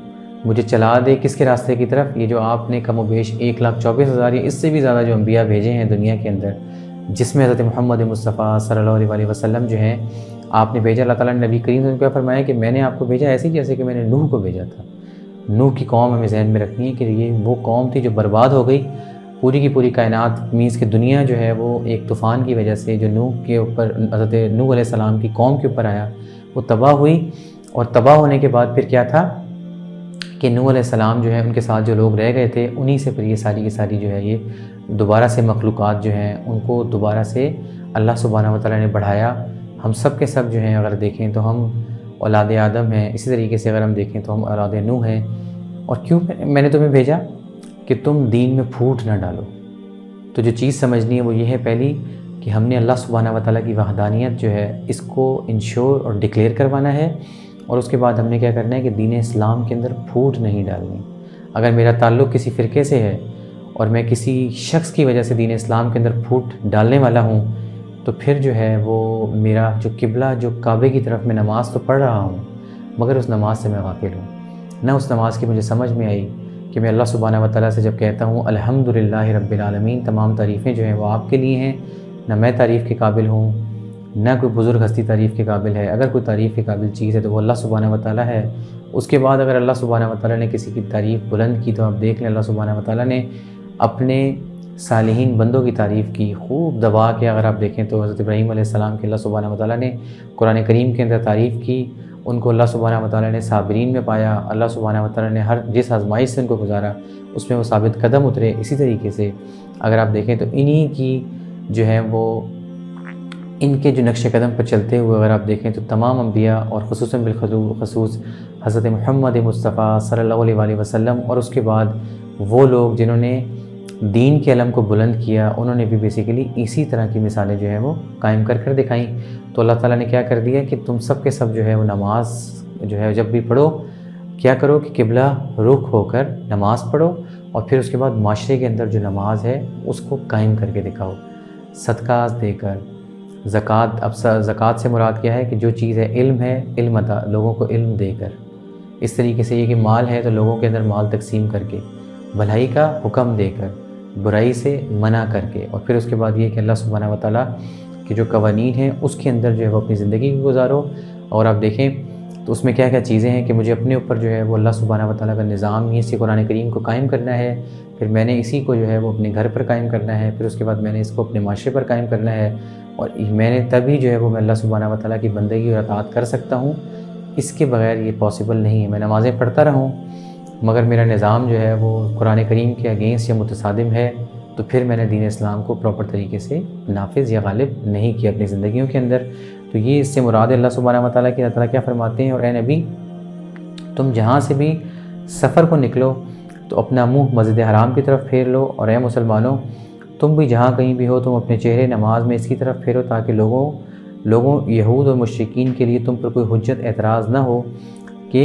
مجھے چلا دے کس کے راستے کی طرف؟ یہ جو آپ نے کم و بیش 1,24,000 یا اس سے بھی زیادہ جو انبیاء بھیجے ہیں دنیا کے اندر، جس میں حضرت محمد مصطفیٰ صلی اللہ علیہ وسلم جو ہیں آپ نے بھیجا، اللہ تعالیٰ نے نبی کریم نے کیا فرمایا کہ میں نے آپ کو بھیجا ایسے جیسے کہ میں نے نوح کو بھیجا تھا۔ نوح کی قوم ہمیں ذہن میں رکھنی ہے کہ یہ وہ قوم تھی جو برباد ہو گئی، پوری کی پوری کائنات مینس کہ دنیا جو ہے وہ ایک طوفان کی وجہ سے جو نوح کے اوپر حضرت نوح علیہ السلام کی قوم کے اوپر آیا وہ تباہ ہوئی، اور تباہ ہونے کے بعد پھر کیا تھا کہ نوح علیہ السلام جو ہے ان کے ساتھ جو لوگ رہ گئے تھے انہی سے پھر یہ ساری کی ساری جو ہے یہ دوبارہ سے مخلوقات جو ہیں ان کو دوبارہ سے اللہ سبحانہ وتعالیٰ نے بڑھایا۔ ہم سب کے سب جو ہیں اگر دیکھیں تو ہم اولاد آدم ہیں، اسی طریقے سے اگر ہم دیکھیں تو ہم اولاد نوح ہیں۔ اور کیوں میں نے تمہیں بھیجا کہ تم دین میں پھوٹ نہ ڈالو۔ تو جو چیز سمجھنی ہے وہ یہ ہے پہلی کہ ہم نے اللہ سبحانہ وتعالیٰ کی وحدانیت جو ہے اس کو انشور اور ڈکلیئر کروانا ہے، اور اس کے بعد ہم نے کیا کرنا ہے کہ دین اسلام کے اندر پھوٹ نہیں ڈالنی۔ اگر میرا تعلق کسی فرقے سے ہے اور میں کسی شخص کی وجہ سے دین اسلام کے اندر پھوٹ ڈالنے والا ہوں تو پھر جو ہے وہ میرا جو قبلہ جو کعبے کی طرف میں نماز تو پڑھ رہا ہوں مگر اس نماز سے میں غافل ہوں، نہ اس نماز کی مجھے سمجھ میں آئی کہ میں اللہ سبحانہ وتعالیٰ سے جب کہتا ہوں الحمدللہ رب العالمین، تمام تعریفیں جو ہیں وہ آپ کے لیے ہیں، نہ میں تعریف کے قابل ہوں نہ کوئی بزرگ ہستی تعریف کے قابل ہے، اگر کوئی تعریف کے قابل چیز ہے تو وہ اللہ سبحانہ وتعالیٰ ہے۔ اس کے بعد اگر اللہ سبحانہ وتعالیٰ نے کسی کی تعریف بلند کی تو آپ دیکھ لیں اللہ سبحانہ وتعالیٰ نے اپنے صالحین بندوں کی تعریف کی خوب دبا کے، اگر آپ دیکھیں تو حضرت ابراہیم علیہ السلام کی اللہ سبحانہ وتعالیٰ نے قرآن کریم کے اندر تعریف کی، ان کو اللہ سبحانہ وتعالیٰ نے صابرین میں پایا، اللہ سبحانہ وتعالیٰ نے ہر جس آزمائش سے ان کو گزارا اس میں وہ ثابت قدم اترے۔ اسی طریقے سے اگر آپ دیکھیں تو انہی کی جو ہے وہ ان کے جو نقش قدم پر چلتے ہوئے اگر آپ دیکھیں تو تمام انبیاء اور خصوصاً بالخصوص حضرت محمد مصطفیٰ صلی اللہ علیہ وسلم، اور اس کے بعد وہ لوگ جنہوں نے دین کے علم کو بلند کیا، انہوں نے بھی بیسیکلی اسی طرح کی مثالیں جو ہیں وہ قائم کر دکھائیں۔ تو اللہ تعالیٰ نے کیا کر دیا کہ تم سب کے سب جو ہے وہ نماز جو ہے جب بھی پڑھو کیا کرو کہ قبلہ رخ ہو کر نماز پڑھو، اور پھر اس کے بعد معاشرے کے اندر جو نماز ہے اس کو قائم کر کے دکھاؤ، صدقات دے کر، زکوٰۃ۔ اب زکوٰۃ سے مراد کیا ہے کہ جو چیز ہے علم ہے، علم عطا، لوگوں کو علم دے کر، اس طریقے سے یہ کہ مال ہے تو لوگوں کے اندر مال تقسیم کر کے، بھلائی کا حکم دے کر، برائی سے منع کر کے، اور پھر اس کے بعد یہ کہ اللہ سبحانہ وتعالیٰ کے جو قوانین ہیں اس کے اندر جو ہے وہ اپنی زندگی کو گزارو۔ اور آپ دیکھیں تو اس میں کیا کیا چیزیں ہیں کہ مجھے اپنے اوپر جو ہے وہ اللہ سبحانہ وتعالیٰ کا نظام ہی سے قرآن کریم کو قائم کرنا ہے، پھر میں نے اسی کو جو ہے وہ اپنے گھر پر قائم کرنا ہے، پھر اس کے بعد میں نے اس کو اپنے معاشرے پر قائم کرنا ہے، اور میں نے تبھی جو ہے وہ میں اللہ سبحانہ وتعالیٰ کی بندگی اور اطاعت کر سکتا ہوں۔ اس کے بغیر یہ پاسبل نہیں ہے۔ میں نمازیں پڑھتا رہوں مگر میرا نظام جو ہے وہ قرآن کریم کے اگینسٹ یا متصادم ہے تو پھر میں نے دین اسلام کو پراپر طریقے سے نافذ یا غالب نہیں کیا اپنی زندگیوں کے اندر۔ تو یہ اس سے مراد اللہ سبحانہ وتعالیٰ کی، اللہ تعالیٰ کیا فرماتے ہیں، اور اے نبی تم جہاں سے بھی سفر کو نکلو تو اپنا منہ مسجد حرام کی طرف پھیر لو، اور اے مسلمانوں تم بھی جہاں کہیں بھی ہو تم اپنے چہرے نماز میں اس کی طرف پھیرو تاکہ لوگوں یہود اور مشرکین کے لیے تم پر کوئی حجت اعتراض نہ ہو۔ کہ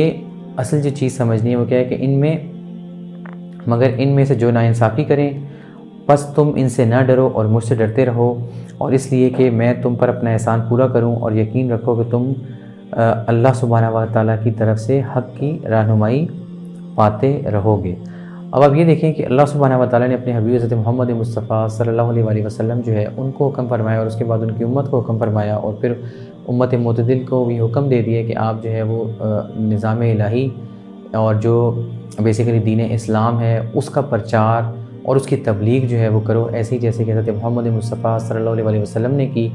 اصل جو چیز سمجھنی ہے وہ کیا ہے کہ مگر ان میں سے جو ناانصافی کریں بس تم ان سے نہ ڈرو اور مجھ سے ڈرتے رہو، اور اس لیے کہ میں تم پر اپنا احسان پورا کروں، اور یقین رکھو کہ تم اللہ سبحانہ وتعالیٰ کی طرف سے حق کی رہنمائی پاتے رہو گے۔ اب آپ یہ دیکھیں کہ اللہ سبحانہ وتعالیٰ نے اپنے حبیب حضرت محمد مصطفیٰ صلی اللہ علیہ وسلم جو ہے ان کو حکم فرمایا، اور اس کے بعد ان کی امت کو حکم فرمایا، اور پھر امت معتدل کو بھی حکم دے دیا کہ آپ جو ہے وہ نظام الہی اور جو بیسیکلی دین اسلام ہے اس کا پرچار اور اس کی تبلیغ جو ہے وہ کرو، ایسے ہی جیسے کہ حضرت محمد مصطفیٰ صلی اللہ علیہ وسلم نے کی۔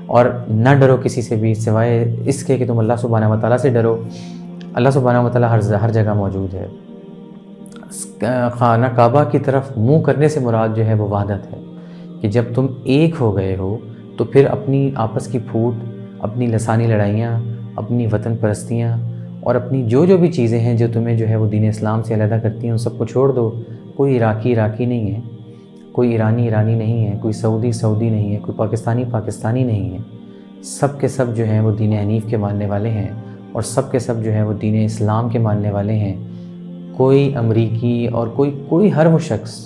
اور نہ ڈرو کسی سے بھی سوائے اس کے کہ تم اللہ سبحانہ وتعالیٰ سے ڈرو۔ اللہ سبحانہ وتعالیٰ ہر جگہ موجود ہے۔ خانہ کعبہ کی طرف منہ کرنے سے مراد جو ہے وہ وحدت ہے، کہ جب تم ایک ہو گئے ہو تو پھر اپنی آپس کی پھوٹ، اپنی لسانی لڑائیاں، اپنی وطن پرستیاں اور اپنی جو بھی چیزیں ہیں جو تمہیں جو ہے وہ دین اسلام سے علیحدہ کرتی ہیں ان سب کو چھوڑ دو۔ کوئی عراقی نہیں ہے، کوئی ایرانی نہیں ہے، کوئی سعودی نہیں ہے، کوئی پاکستانی نہیں ہے، سب کے سب جو ہیں وہ دین حنیف کے ماننے والے ہیں، اور سب کے سب جو ہے وہ دین اسلام کے ماننے والے ہیں۔ کوئی امریکی اور کوئی ہر وہ شخص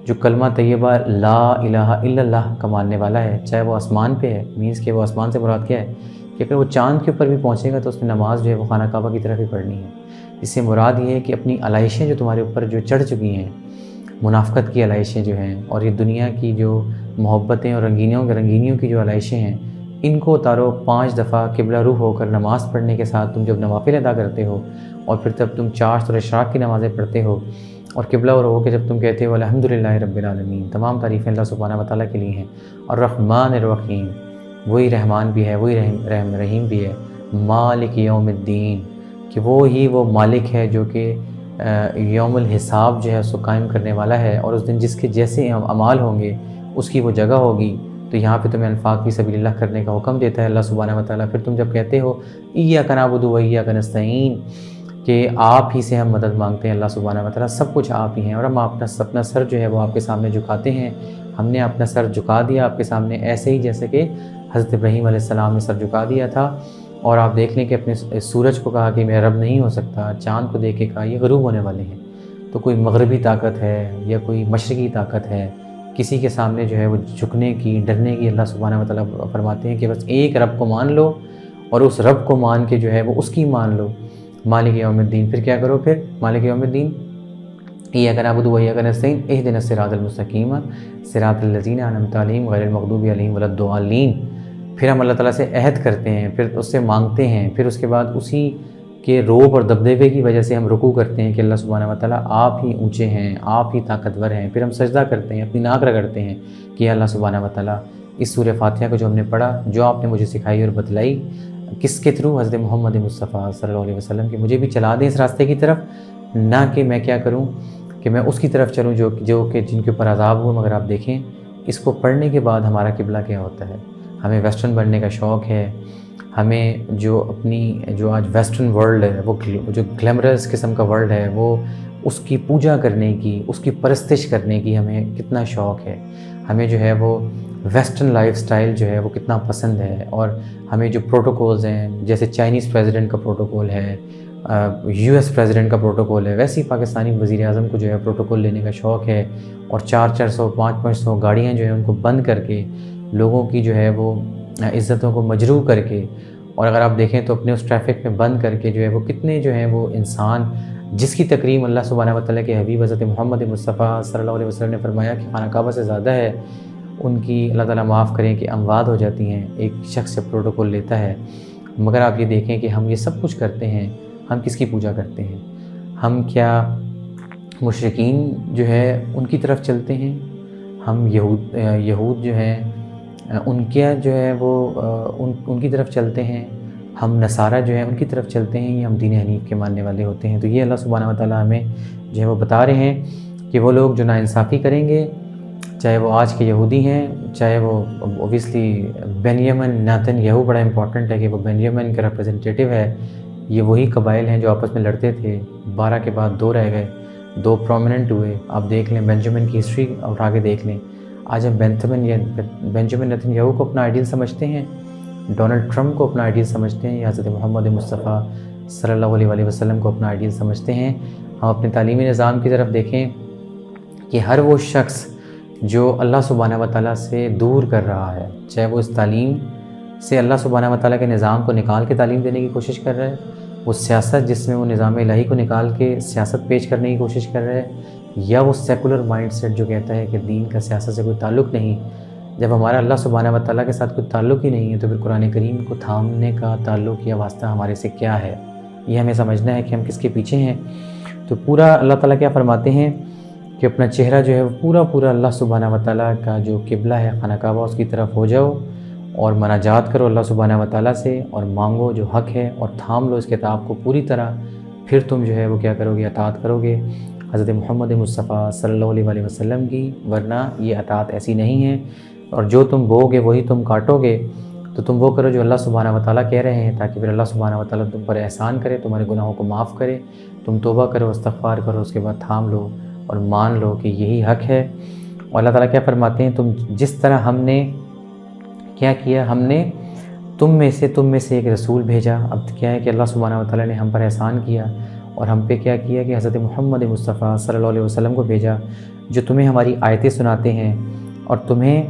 جو کلمہ طیبہ لا الہ الا اللہ کا ماننے والا ہے، چاہے وہ آسمان پہ ہے، مینس کہ وہ آسمان سے مراد کیا ہے کہ اگر وہ چاند کے اوپر بھی پہنچے گا تو اس نے نماز جو ہے وہ خانہ کعبہ کی طرف ہی پڑھنی ہے۔ اس سے مراد یہ ہے کہ اپنی علائشیں جو تمہارے اوپر جو چڑھ چکی ہیں، منافقت کی علائشیں جو ہیں، اور یہ دنیا کی جو محبتیں اور رنگینیوں کی جو علائشیں ہیں، ان کو اتارو۔ 5 دفعہ قبلہ رو ہو کر نماز پڑھنے کے ساتھ تم جب نوافل ادا کرتے ہو، اور پھر تب تم 4 سورہ اشراق کی نمازیں پڑھتے ہو، اور قبلہ رو ہو کے جب تم کہتے ہو الحمدللہ رب العالمین، تمام تعریفیں اللہ سبحانہ و تعالیٰ کے لیے ہیں، اور الرحمن الرحیم، وہی رحمان بھی ہے، وہی رحیم بھی ہے، مالک یوم الدین، کہ وہ مالک ہے جو کہ یوم الحساب جو ہے اس کو قائم کرنے والا ہے، اور اس دن جس کے جیسے اعمال ہوں گے اس کی وہ جگہ ہوگی۔ تو یہاں پہ تمہیں انفاق فی سبیل اللہ کرنے کا حکم دیتا ہے اللہ سبحانہ و تعالیٰ۔ پھر تم جب کہتے ہو ایاک نعبد و ایاک نستعین، کہ آپ ہی سے ہم مدد مانگتے ہیں، اللہ سبحانہ و تعالیٰ سب کچھ آپ ہی ہیں، اور ہم اپنا سر جو ہے وہ آپ کے سامنے جھکاتے ہیں۔ ہم نے اپنا سر جھکا دیا آپ کے سامنے، ایسے ہی جیسے کہ حضرت ابراہیم علیہ السلام نے سر جھکا دیا تھا۔ اور آپ دیکھ لیں کہ اپنے سورج کو کہا کہ میرا رب نہیں ہو سکتا، چاند کو دیکھ کے کہا یہ غروب ہونے والے ہیں۔ تو کوئی مغربی طاقت ہے یا کوئی مشرقی طاقت ہے کسی کے سامنے جو ہے وہ جھکنے کی، ڈرنے کی؟ اللہ سبحانہ و تعالیٰ فرماتے ہیں کہ بس ایک رب کو مان لو، اور اس رب کو مان کے جو ہے وہ اس کی مان لو، مالک یوم الدین۔ پھر کیا کرو؟ پھر مالک یوم الدین ایاک نعبد و ایاک نستعین اہدنا الصراط المستقیم صراط الذین انعمت علیہم غیر المغضوب علیہم ولا الضالین۔ پھر ہم اللہ تعالیٰ سے عہد کرتے ہیں، پھر اس سے مانگتے ہیں، پھر اس کے بعد اسی کے روب اور دبدبے کی وجہ سے ہم رکوع کرتے ہیں کہ اللہ سبحانہ و تعالیٰ آپ ہی اونچے ہیں، آپ ہی طاقتور ہیں۔ پھر ہم سجدہ کرتے ہیں، اپنی ناک رگڑتے ہیں کہ اللہ سبحانہ و تعالیٰ اس سورہ فاتحہ کو جو ہم نے پڑھا، جو آپ نے مجھے سکھائی اور بتلائی، کس کے تھرو؟ حضرت محمد مصطفیٰ صلی اللہ علیہ وسلم کی، مجھے بھی چلا دیں اس راستے کی طرف، نہ کہ میں کیا کروں کہ میں اس کی طرف چلوں جو کہ جن کے اوپر عذاب ہو۔ مگر آپ دیکھیں اس کو پڑھنے کے بعد ہمارا قبلہ کیا ہوتا ہے۔ ہمیں ویسٹرن بننے کا شوق ہے، ہمیں جو آج ویسٹرن ورلڈ ہے، وہ جو گلیمرس قسم کا ورلڈ ہے، وہ اس کی پوجا کرنے کی، اس کی پرستش کرنے کی ہمیں کتنا شوق ہے۔ ہمیں جو ہے وہ ویسٹرن لائف سٹائل جو ہے وہ کتنا پسند ہے، اور ہمیں جو پروٹوکولز ہیں، جیسے چائنیز پریزیڈنٹ کا پروٹوکول ہے، یو ایس پریزیڈنٹ کا پروٹوکول ہے، ویسے ہی پاکستانی وزیر اعظم کو جو ہے پروٹوکول لینے کا شوق ہے، اور 400 500 گاڑیاں جو ہیں ان کو بند کر کے، لوگوں کی جو ہے وہ عزتوں کو مجروح کر کے، اور اگر آپ دیکھیں تو اپنے اس ٹریفک میں بند کر کے جو ہے وہ کتنے جو ہیں وہ انسان، جس کی تکریم اللہ سبحانہ و تعالیٰ کے حبیب حضرت محمد مصطفیٰ صلی اللہ علیہ وسلم نے فرمایا کہ خانہ کعبہ سے زیادہ ہے، ان کی اللہ تعالیٰ معاف کریں کہ اموات ہو جاتی ہیں، ایک شخص سے پروٹوکول لیتا ہے۔ مگر آپ یہ دیکھیں کہ ہم یہ سب کچھ کرتے ہیں، ہم کس کی پوجا کرتے ہیں؟ ہم کیا مشرکین جو ہے ان کی طرف چلتے ہیں؟ ہم یہود جو ہیں ان کے جو ہے وہ ان کی طرف چلتے ہیں؟ ہم نصارہ جو ہیں ان کی طرف چلتے ہیں، یا ہم دین حنیف کے ماننے والے ہوتے ہیں؟ تو یہ اللہ سبحانہ و تعالیٰ ہمیں جو ہے وہ بتا رہے ہیں کہ وہ لوگ جو ناانصافی کریں گے، چاہے وہ آج کے یہودی ہیں، چاہے وہ اوبیسلی بنیامن نیتن یہو، بڑا امپورٹنٹ ہے کہ وہ بنیامن کا ریپرزنٹیٹیو ہے۔ یہ وہی قبائل ہیں جو آپس میں لڑتے تھے، 12 کے بعد 2 رہ گئے، 2 پرومیننٹ ہوئے۔ آپ دیکھ لیں بنجامن کی ہسٹری اٹھا کے دیکھ لیں۔ آج ہم بنجامن نیتن یہو کو اپنا آئیڈیل سمجھتے ہیں، ڈونلڈ ٹرمپ کو اپنا آئیڈیل سمجھتے ہیں، یا حضرت محمد مصطفیٰ صلی اللہ علیہ وسلم کو اپنا آئیڈیل سمجھتے ہیں؟ ہم اپنے تعلیمی نظام کی طرف دیکھیں کہ ہر وہ شخص جو اللہ سبحانہ و تعالیٰ سے دور کر رہا ہے، چاہے وہ اس تعلیم سے اللہ سبحانہ و تعالیٰ کے نظام کو نکال کے تعلیم دینے کی کوشش کر رہا ہے، وہ سیاست جس میں وہ نظام الہی کو نکال کے سیاست پیش کرنے کی کوشش کر رہا ہے، یا وہ سیکولر مائنڈ سیٹ جو کہتا ہے کہ دین کا سیاست سے کوئی تعلق نہیں۔ جب ہمارا اللہ سبحانہ و تعالیٰ کے ساتھ کوئی تعلق ہی نہیں ہے تو پھر قرآن کریم کو تھامنے کا تعلق یا واسطہ ہمارے سے کیا ہے؟ یہ ہمیں سمجھنا ہے کہ ہم کس کے پیچھے ہیں۔ تو پورا اللہ تعالیٰ کیا فرماتے ہیں کہ اپنا چہرہ جو ہے وہ پورا اللہ سبحانہ و تعالیٰ کا جو قبلہ ہے خانہ کعبہ، اس کی طرف ہو جاؤ اور مناجات کرو اللہ سبحانہ و تعالیٰ سے، اور مانگو جو حق ہے، اور تھام لو اس کتاب کو پوری طرح۔ پھر تم جو ہے وہ کیا کرو گے؟ اطاعت کرو گے حضرت محمد مصطفیٰ صلی اللہ علیہ وسلم کی، ورنہ یہ اطاعت ایسی نہیں ہے۔ اور جو تم بو گے وہی تم کاٹو گے، تو تم وہ کرو جو اللہ سبحانہ و تعالیٰ کہہ رہے ہیں، تاکہ پھر اللہ سبحانہ و تعالیٰ تم پر احسان کرے، تمہارے گناہوں کو معاف کرے، تم توبہ کرو، استغفار کرو، اس کے بعد تھام لو اور مان لو کہ یہی حق ہے۔ اور اللہ تعالیٰ کیا فرماتے ہیں؟ تم جس طرح ہم نے کیا کیا، ہم نے تم میں سے ایک رسول بھیجا۔ اب کیا ہے کہ اللہ سبحانہ و تعالیٰ نے ہم پر احسان کیا اور ہم پہ کیا کیا کہ حضرت محمد مصطفیٰ صلی اللہ علیہ وسلم کو بھیجا، جو تمہیں ہماری آیتیں سناتے ہیں اور تمہیں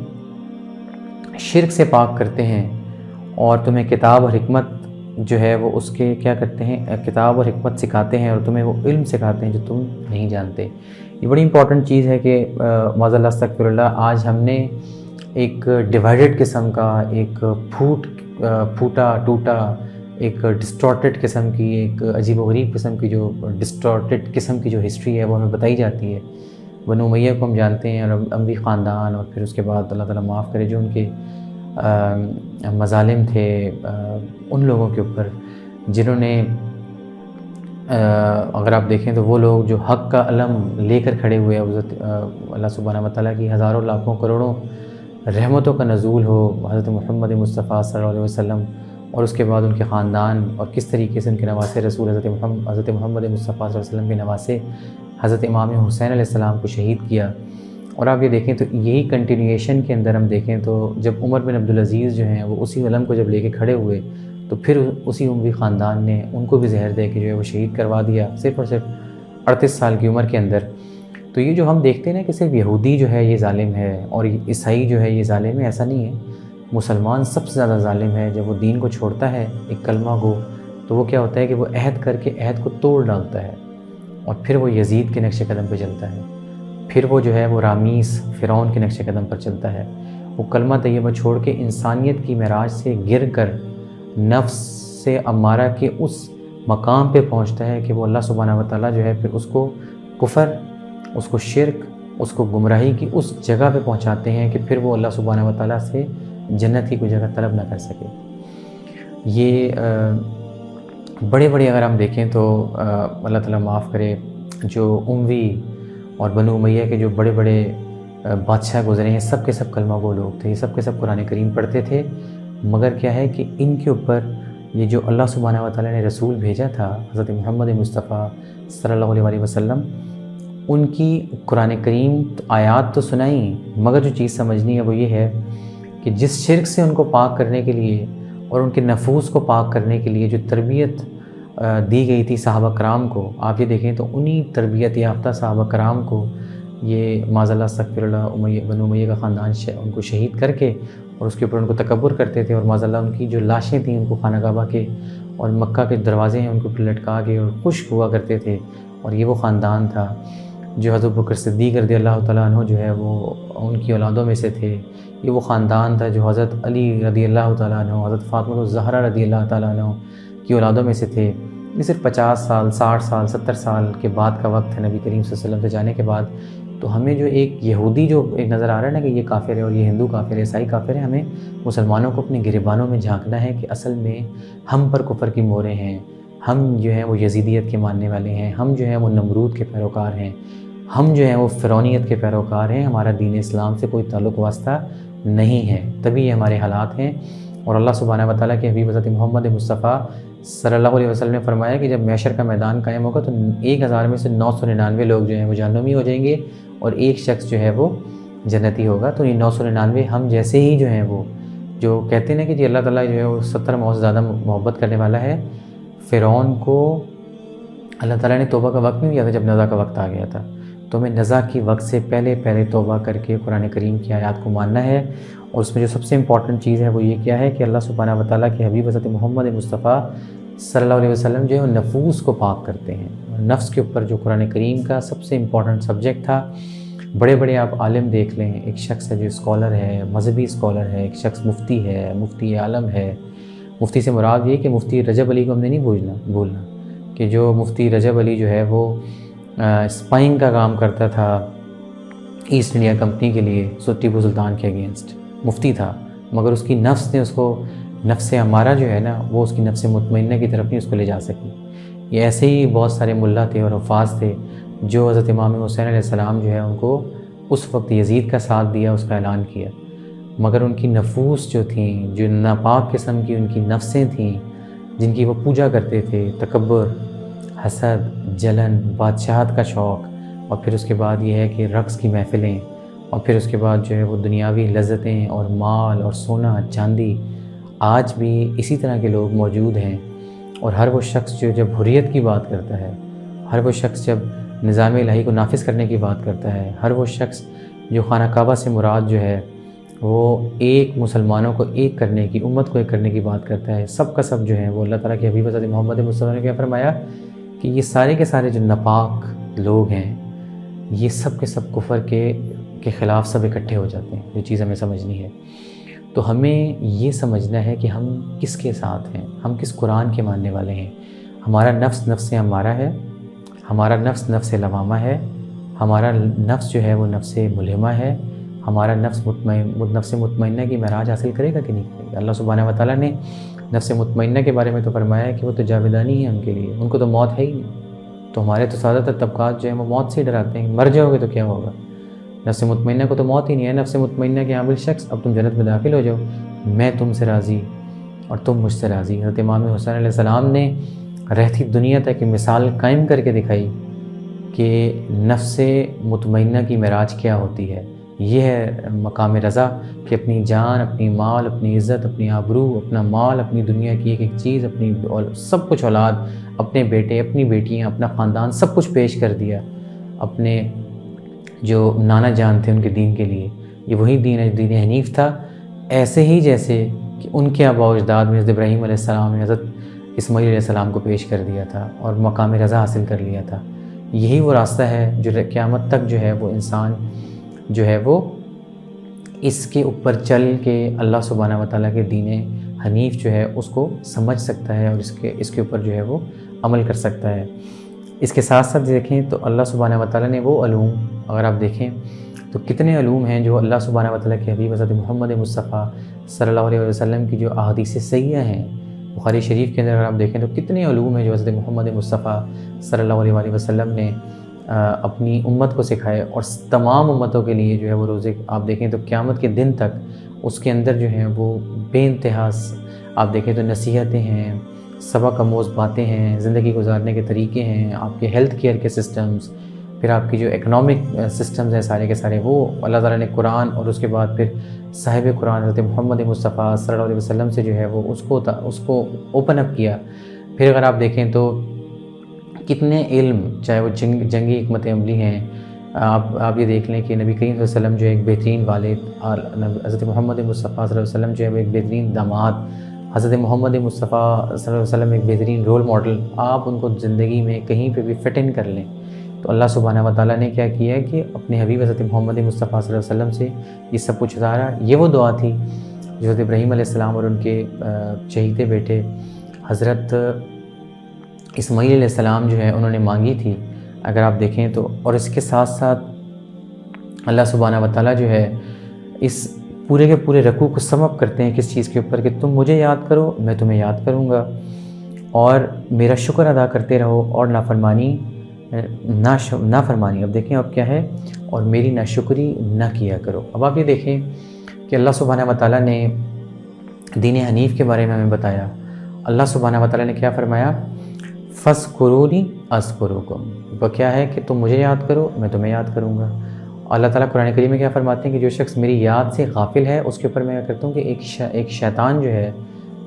شرک سے پاک کرتے ہیں، اور تمہیں کتاب اور حکمت جو ہے وہ اس کے کیا کرتے ہیں، کتاب اور حکمت سکھاتے ہیں، اور تمہیں وہ علم سکھاتے ہیں جو تم نہیں جانتے۔ یہ بڑی امپورٹنٹ چیز ہے کہ معاذ اللہ استغفر اللہ، آج ہم نے ایک ڈیوائیڈڈ قسم کا، ایک پھوٹا ٹوٹا، ایک ڈسٹارٹڈ قسم کی، ایک عجیب و غریب قسم کی جو ڈسٹارٹڈ قسم کی جو ہسٹری ہے وہ ہمیں بتائی جاتی ہے۔ بنو امیہ کو ہم جانتے ہیں، اور اموی خاندان، اور پھر اس کے بعد اللہ تعالیٰ معاف کرے جو ان کے مظالم تھے ان لوگوں کے اوپر، جنہوں نے اگر آپ دیکھیں تو وہ لوگ جو حق کا علم لے کر کھڑے ہوئے، حضرت اللہ سبحانہ وتعالیٰ کی ہزاروں لاکھوں کروڑوں رحمتوں کا نزول ہو حضرت محمد مصطفیٰ صلی اللہ علیہ وسلم، اور اس کے بعد ان کے خاندان، اور کس طریقے سے ان کے نواسے رسول حضرت محمد مصطفیٰ صلی اللہ علیہ وسلم کے نواسے حضرت امام حسین علیہ السلام کو شہید کیا۔ اور آپ یہ دیکھیں تو یہی کنٹینیویشن کے اندر ہم دیکھیں تو جب عمر بن عبدالعزیز جو ہیں وہ اسی علم کو جب لے کے کھڑے ہوئے، تو پھر اسی اموی خاندان نے ان کو بھی زہر دے کے جو ہے وہ شہید کروا دیا، صرف اور صرف 38 سال کی عمر کے اندر۔ تو یہ جو ہم دیکھتے ہیں نا کہ صرف یہودی جو ہے یہ ظالم ہے اور عیسائی جو ہے یہ ظالم ہے، ایسا نہیں ہے۔ مسلمان سب سے زیادہ ظالم ہے۔ جب وہ دین کو چھوڑتا ہے ایک کلمہ گو، تو وہ کیا ہوتا ہے کہ وہ عہد کر کے عہد کو توڑ ڈالتا ہے، اور پھر وہ یزید کے نقش قدم پہ چلتا ہے، پھر وہ جو ہے وہ رامیس فرعون کے نقش قدم پر چلتا ہے۔ وہ کلمہ طیبہ چھوڑ کے انسانیت کی معراج سے گر کر نفس سے امارہ کے اس مقام پہ پہنچتا ہے کہ وہ اللہ سبحانہ و تعالیٰ جو ہے پھر اس کو کفر، اس کو شرک، اس کو گمراہی کی اس جگہ پہ پہنچاتے ہیں کہ پھر وہ اللہ سبحانہ و تعالیٰ سے جنت کی کوئی جگہ طلب نہ کر سکے۔ یہ بڑے بڑے اگر ہم دیکھیں تو اللہ تعالیٰ معاف کرے، جو اموی اور بنو امیہ کے جو بڑے بڑے بادشاہ گزرے ہیں، سب کے سب کلمہ گو لوگ تھے، سب کے سب قرآن کریم پڑھتے تھے، مگر کیا ہے کہ ان کے اوپر یہ جو اللہ سبحانہ و تعالیٰ نے رسول بھیجا تھا حضرت محمد مصطفیٰ صلی اللہ علیہ وسلم، ان کی قرآن کریم آیات تو سنائیں، مگر جو چیز سمجھنی ہے وہ یہ ہے کہ جس شرک سے ان کو پاک کرنے کے لیے اور ان کے نفوس کو پاک کرنے کے لیے جو تربیت دی گئی تھی صحابہ کرام کو، آپ یہ دیکھیں تو انہی تربیت یافتہ صحابہ کرام کو یہ معاذ اللہ استغفر اللہ بنو امیہ کا خاندان ان کو شہید کر کے اور اس کے اوپر ان کو تکبر کرتے تھے، اور معاذ اللہ ان کی جو لاشیں تھیں ان کو خانہ کعبہ کے اور مکہ کے دروازے ہیں ان کو لٹکا کے اور خشک ہوا کرتے تھے۔ اور یہ وہ خاندان تھا جو حضرت بکر صدیق رضی اللہ تعالیٰ عنہ جو ہے وہ ان کی اولادوں میں سے تھے۔ یہ وہ خاندان تھا جو حضرت علی رضی اللہ تعالیٰ عنہ، حضرت فاطمہ الزہرا رضی اللہ تعالیٰ عنہ کی اولادوں میں سے تھے۔ یہ صرف 50 سال 60 سال 70 سال کے بعد کا وقت ہے نبی کریم صلی اللہ علیہ وسلم سے جانے کے بعد۔ تو ہمیں جو ایک یہودی جو ایک نظر آ رہا ہے نا کہ یہ کافر ہے اور یہ ہندو کافر ہے، عیسائی کافر ہے، ہمیں مسلمانوں کو اپنے گریبانوں میں جھانکنا ہے کہ اصل میں ہم پر کفر کی مہریں ہیں، ہم جو ہیں وہ یزیدیت کے ماننے والے ہیں، ہم جو ہیں وہ نمرود کے پیروکار ہیں، ہم جو ہیں وہ فرعونیت کے پیروکار ہیں، ہمارا دین اسلام سے کوئی تعلق واسطہ نہیں ہے، تبھی یہ ہمارے حالات ہیں۔ اور اللہ سبحانہ و تعالیٰ کے حبیب حضرت محمد مصطفیٰ صلی اللہ علیہ وسلم نے فرمایا کہ جب محشر کا میدان قائم ہوگا تو 1000 میں سے 999 لوگ جو ہیں وہ جہنمی ہو جائیں گے اور ایک شخص جو ہے وہ جنتی ہوگا۔ تو یہ 999 ہم جیسے ہی جو ہیں وہ جو کہتے ہیں کہ جی اللہ تعالیٰ جو ہے وہ 70 ماؤں سے زیادہ محبت کرنے والا ہے۔ فرعون کو اللہ تعالیٰ نے توبہ کا وقت نہیں دیا تھا جب نزا کا وقت آ گیا تھا، تو ہمیں نزا کی وقت سے پہلے توبہ کر کے قرآن کریم کی آیات کو ماننا ہے۔ اور اس میں جو سب سے امپورٹنٹ چیز ہے وہ یہ کیا ہے کہ اللہ سبحانہ و تعالیٰ کے حبیب حضرت محمد مصطفیٰ صلی اللہ علیہ وسلم جو ہے وہ نفوس کو پاک کرتے ہیں۔ نفس کے اوپر جو قرآن کریم کا سب سے امپورٹنٹ سبجیکٹ تھا، بڑے بڑے آپ عالم دیکھ لیں، ایک شخص ہے جو اسکالر ہے، مذہبی اسکالر ہے، ایک شخص مفتی ہے، مفتی عالم ہے۔ مفتی سے مراد یہ کہ مفتی رجب علی کو ہم نے نہیں بھولنا کہ جو مفتی رجب علی جو ہے وہ اسپائنگ کا کام کرتا تھا ایسٹ انڈیا کمپنی کے لیے، ٹیپو سلطان کے اگینسٹ مفتی تھا، مگر اس کی نفس نے اس کو، نفس ہمارا جو ہے نا وہ اس کی نفس مطمئنہ کی طرف نہیں اس کو لے جا سکی۔ یہ ایسے ہی بہت سارے ملا تھے اور حفاظ تھے جو حضرت امام حسین علیہ السلام جو ہے ان کو اس وقت یزید کا ساتھ دیا، اس کا اعلان کیا، مگر ان کی نفوس جو تھیں، جو ناپاک قسم کی ان کی نفسیں تھیں جن کی وہ پوجا کرتے تھے، تکبر، حسد، جلن، بادشاہت کا شوق، اور پھر اس کے بعد یہ ہے کہ رقص کی محفلیں، اور پھر اس کے بعد جو ہے وہ دنیاوی لذتیں اور مال اور سونا چاندی آج بھی اسی طرح کے لوگ موجود ہیں، اور ہر وہ شخص جو جب حریت کی بات کرتا ہے، ہر وہ شخص جب نظام الہی کو نافذ کرنے کی بات کرتا ہے، ہر وہ شخص جو خانہ کعبہ سے مراد جو ہے وہ ایک مسلمانوں کو ایک کرنے کی، امت کو ایک کرنے کی بات کرتا ہے، سب کا سب جو ہے وہ اللہ تعالیٰ کے حبیب حضرت محمد مصطفیٰ نے کیا فرمایا کہ یہ سارے کے سارے جو ناپاک لوگ ہیں یہ سب کے سب کفر کے خلاف سب اکٹھے ہو جاتے ہیں۔ جو چیز ہمیں سمجھنی ہے، تو ہمیں یہ سمجھنا ہے کہ ہم کس کے ساتھ ہیں، ہم کس قرآن کے ماننے والے ہیں۔ ہمارا نفس نفس ہمارا ہے، ہمارا نفس نفس لوامہ ہے، ہمارا نفس جو ہے وہ نفس ملہمہ ہے، ہمارا نفس نفس مطمئنہ کی معراج حاصل کرے گا کہ نہیں کرے گا۔ اللہ سبحانہ و تعالیٰ نے نفس مطمئنہ کے بارے میں تو فرمایا ہے کہ وہ تو جاویدانی ہے ان کے لیے، ان کو تو موت ہے ہی نہیں۔ تو ہمارے تو زیادہ تر طبقات جو ہیں وہ موت سے ڈراتے ہیں، مر جاؤ گے تو کیا ہوگا۔ نفس مطمئنہ کو تو موت ہی نہیں ہے۔ نفس مطمئنہ کے عامل شخص اب تم جنت میں داخل ہو جاؤ، میں تم سے راضی اور تم مجھ سے راضی۔ حضرت امام حسین علیہ السلام نے رہتی دنیا تک مثال قائم کر کے دکھائی کہ نفس مطمئنہ کی معراج کیا ہوتی ہے۔ یہ ہے مقام رضا کہ اپنی جان، اپنی مال، اپنی عزت، اپنی آبرو، اپنا مال، اپنی دنیا کی ایک ایک چیز، اپنی سب کچھ، اولاد، اپنے بیٹے، اپنی بیٹیاں، اپنا خاندان، سب کچھ پیش کر دیا اپنے جو نانا جان تھے ان کے دین کے لیے۔ یہ وہی دین حنیف تھا، ایسے ہی جیسے کہ ان کے آباء و اجداد میں حضرت ابراہیم علیہ السلام نے حضرت اسماعیل علیہ السلام کو پیش کر دیا تھا اور مقام رضا حاصل کر لیا تھا۔ یہی وہ راستہ ہے جو قیامت تک جو ہے وہ انسان جو ہے وہ اس کے اوپر چل کے اللہ سبحانہ و تعالیٰ کے دین حنیف جو ہے اس کو سمجھ سکتا ہے اور اس کے اوپر جو ہے وہ عمل کر سکتا ہے۔ اس کے ساتھ ساتھ دیکھیں تو اللہ سبحانہ و تعالیٰ نے وہ علوم، اگر آپ دیکھیں تو کتنے علوم ہیں جو اللہ سبحانہ و تعالیٰ کے حبیب حضرت محمد مصطفیٰ صلی اللہ علیہ وسلم کی جو احادیث صحیحہ ہیں، بخاری شریف کے اندر اگر آپ دیکھیں تو کتنے علوم ہیں جو حضرت محمد مصطفیٰ صلی اللہ علیہ وسلم نے اپنی امت کو سکھائے، اور تمام امتوں کے لیے جو ہے وہ روزے آپ دیکھیں تو قیامت کے دن تک اس کے اندر جو ہیں وہ بے انتہا آپ دیکھیں تو نصیحتیں ہیں، سبق آموز باتیں ہیں، زندگی گزارنے کے طریقے ہیں، آپ کے ہیلتھ کیئر کے سسٹمز، پھر آپ کی جو اکنامک سسٹمز ہیں سارے کے سارے، وہ اللہ تعالیٰ نے قرآن اور اس کے بعد پھر صاحب قرآن حضرت محمد مصطفیٰ صلی اللہ علیہ وسلم سے جو ہے وہ اس کو اوپن اپ کیا۔ پھر اگر آپ دیکھیں تو کتنے علم، چاہے وہ جنگی حکمت عملی ہیں، آپ یہ دیکھ لیں کہ نبی کریم صلی اللہ علیہ وسلم جو ایک بہترین والد، حضرت محمد مصطفیٰ صلی اللہ علیہ وسلم جو ہے وہ ایک بہترین داماد، حضرت محمد مصطفیٰ صلی اللہ علیہ وسلم ایک بہترین رول ماڈل، آپ ان کو زندگی میں کہیں پہ بھی فٹ ان کر لیں تو اللہ سبحانہ و تعالیٰ نے کیا کیا ہے کہ اپنے حبیب حضرت محمد مصطفیٰ صلی اللہ علیہ وسلم سے یہ سب کچھ اتارا۔ یہ وہ دعا تھی جو حضرت ابراہیم علیہ السلام اور ان کے چہیتے بیٹے حضرت اسماعیل علیہ السلام جو ہے انہوں نے مانگی تھی، اگر آپ دیکھیں تو۔ اور اس کے ساتھ ساتھ اللہ سبحانہ و تعالیٰ جو ہے اس پورے کے پورے رکوع کو سم اپ کرتے ہیں کس چیز کے اوپر کہ تم مجھے یاد کرو، میں تمہیں یاد کروں گا، اور میرا شکر ادا کرتے رہو، اور نافرمانی اب دیکھیں اب کیا ہے، اور میری ناشکری نہ کیا کرو۔ اب آپ یہ دیکھیں کہ اللہ سبحانہ و تعالیٰ نے دین حنیف کے بارے میں ہمیں بتایا۔ اللہ سبحانہ و تعالیٰ نے کیا فرمایا؟ فَاذْكُرُونِی أَذْكُرُکُم، وہ کیا ہے کہ تم مجھے یاد کرو، میں تمہیں یاد کروں گا۔ اللہ تعالیٰ قرآن کریم میں کیا فرماتے ہیں کہ جو شخص میری یاد سے غافل ہے اس کے اوپر میں کیا کرتا ہوں کہ ایک شیطان جو ہے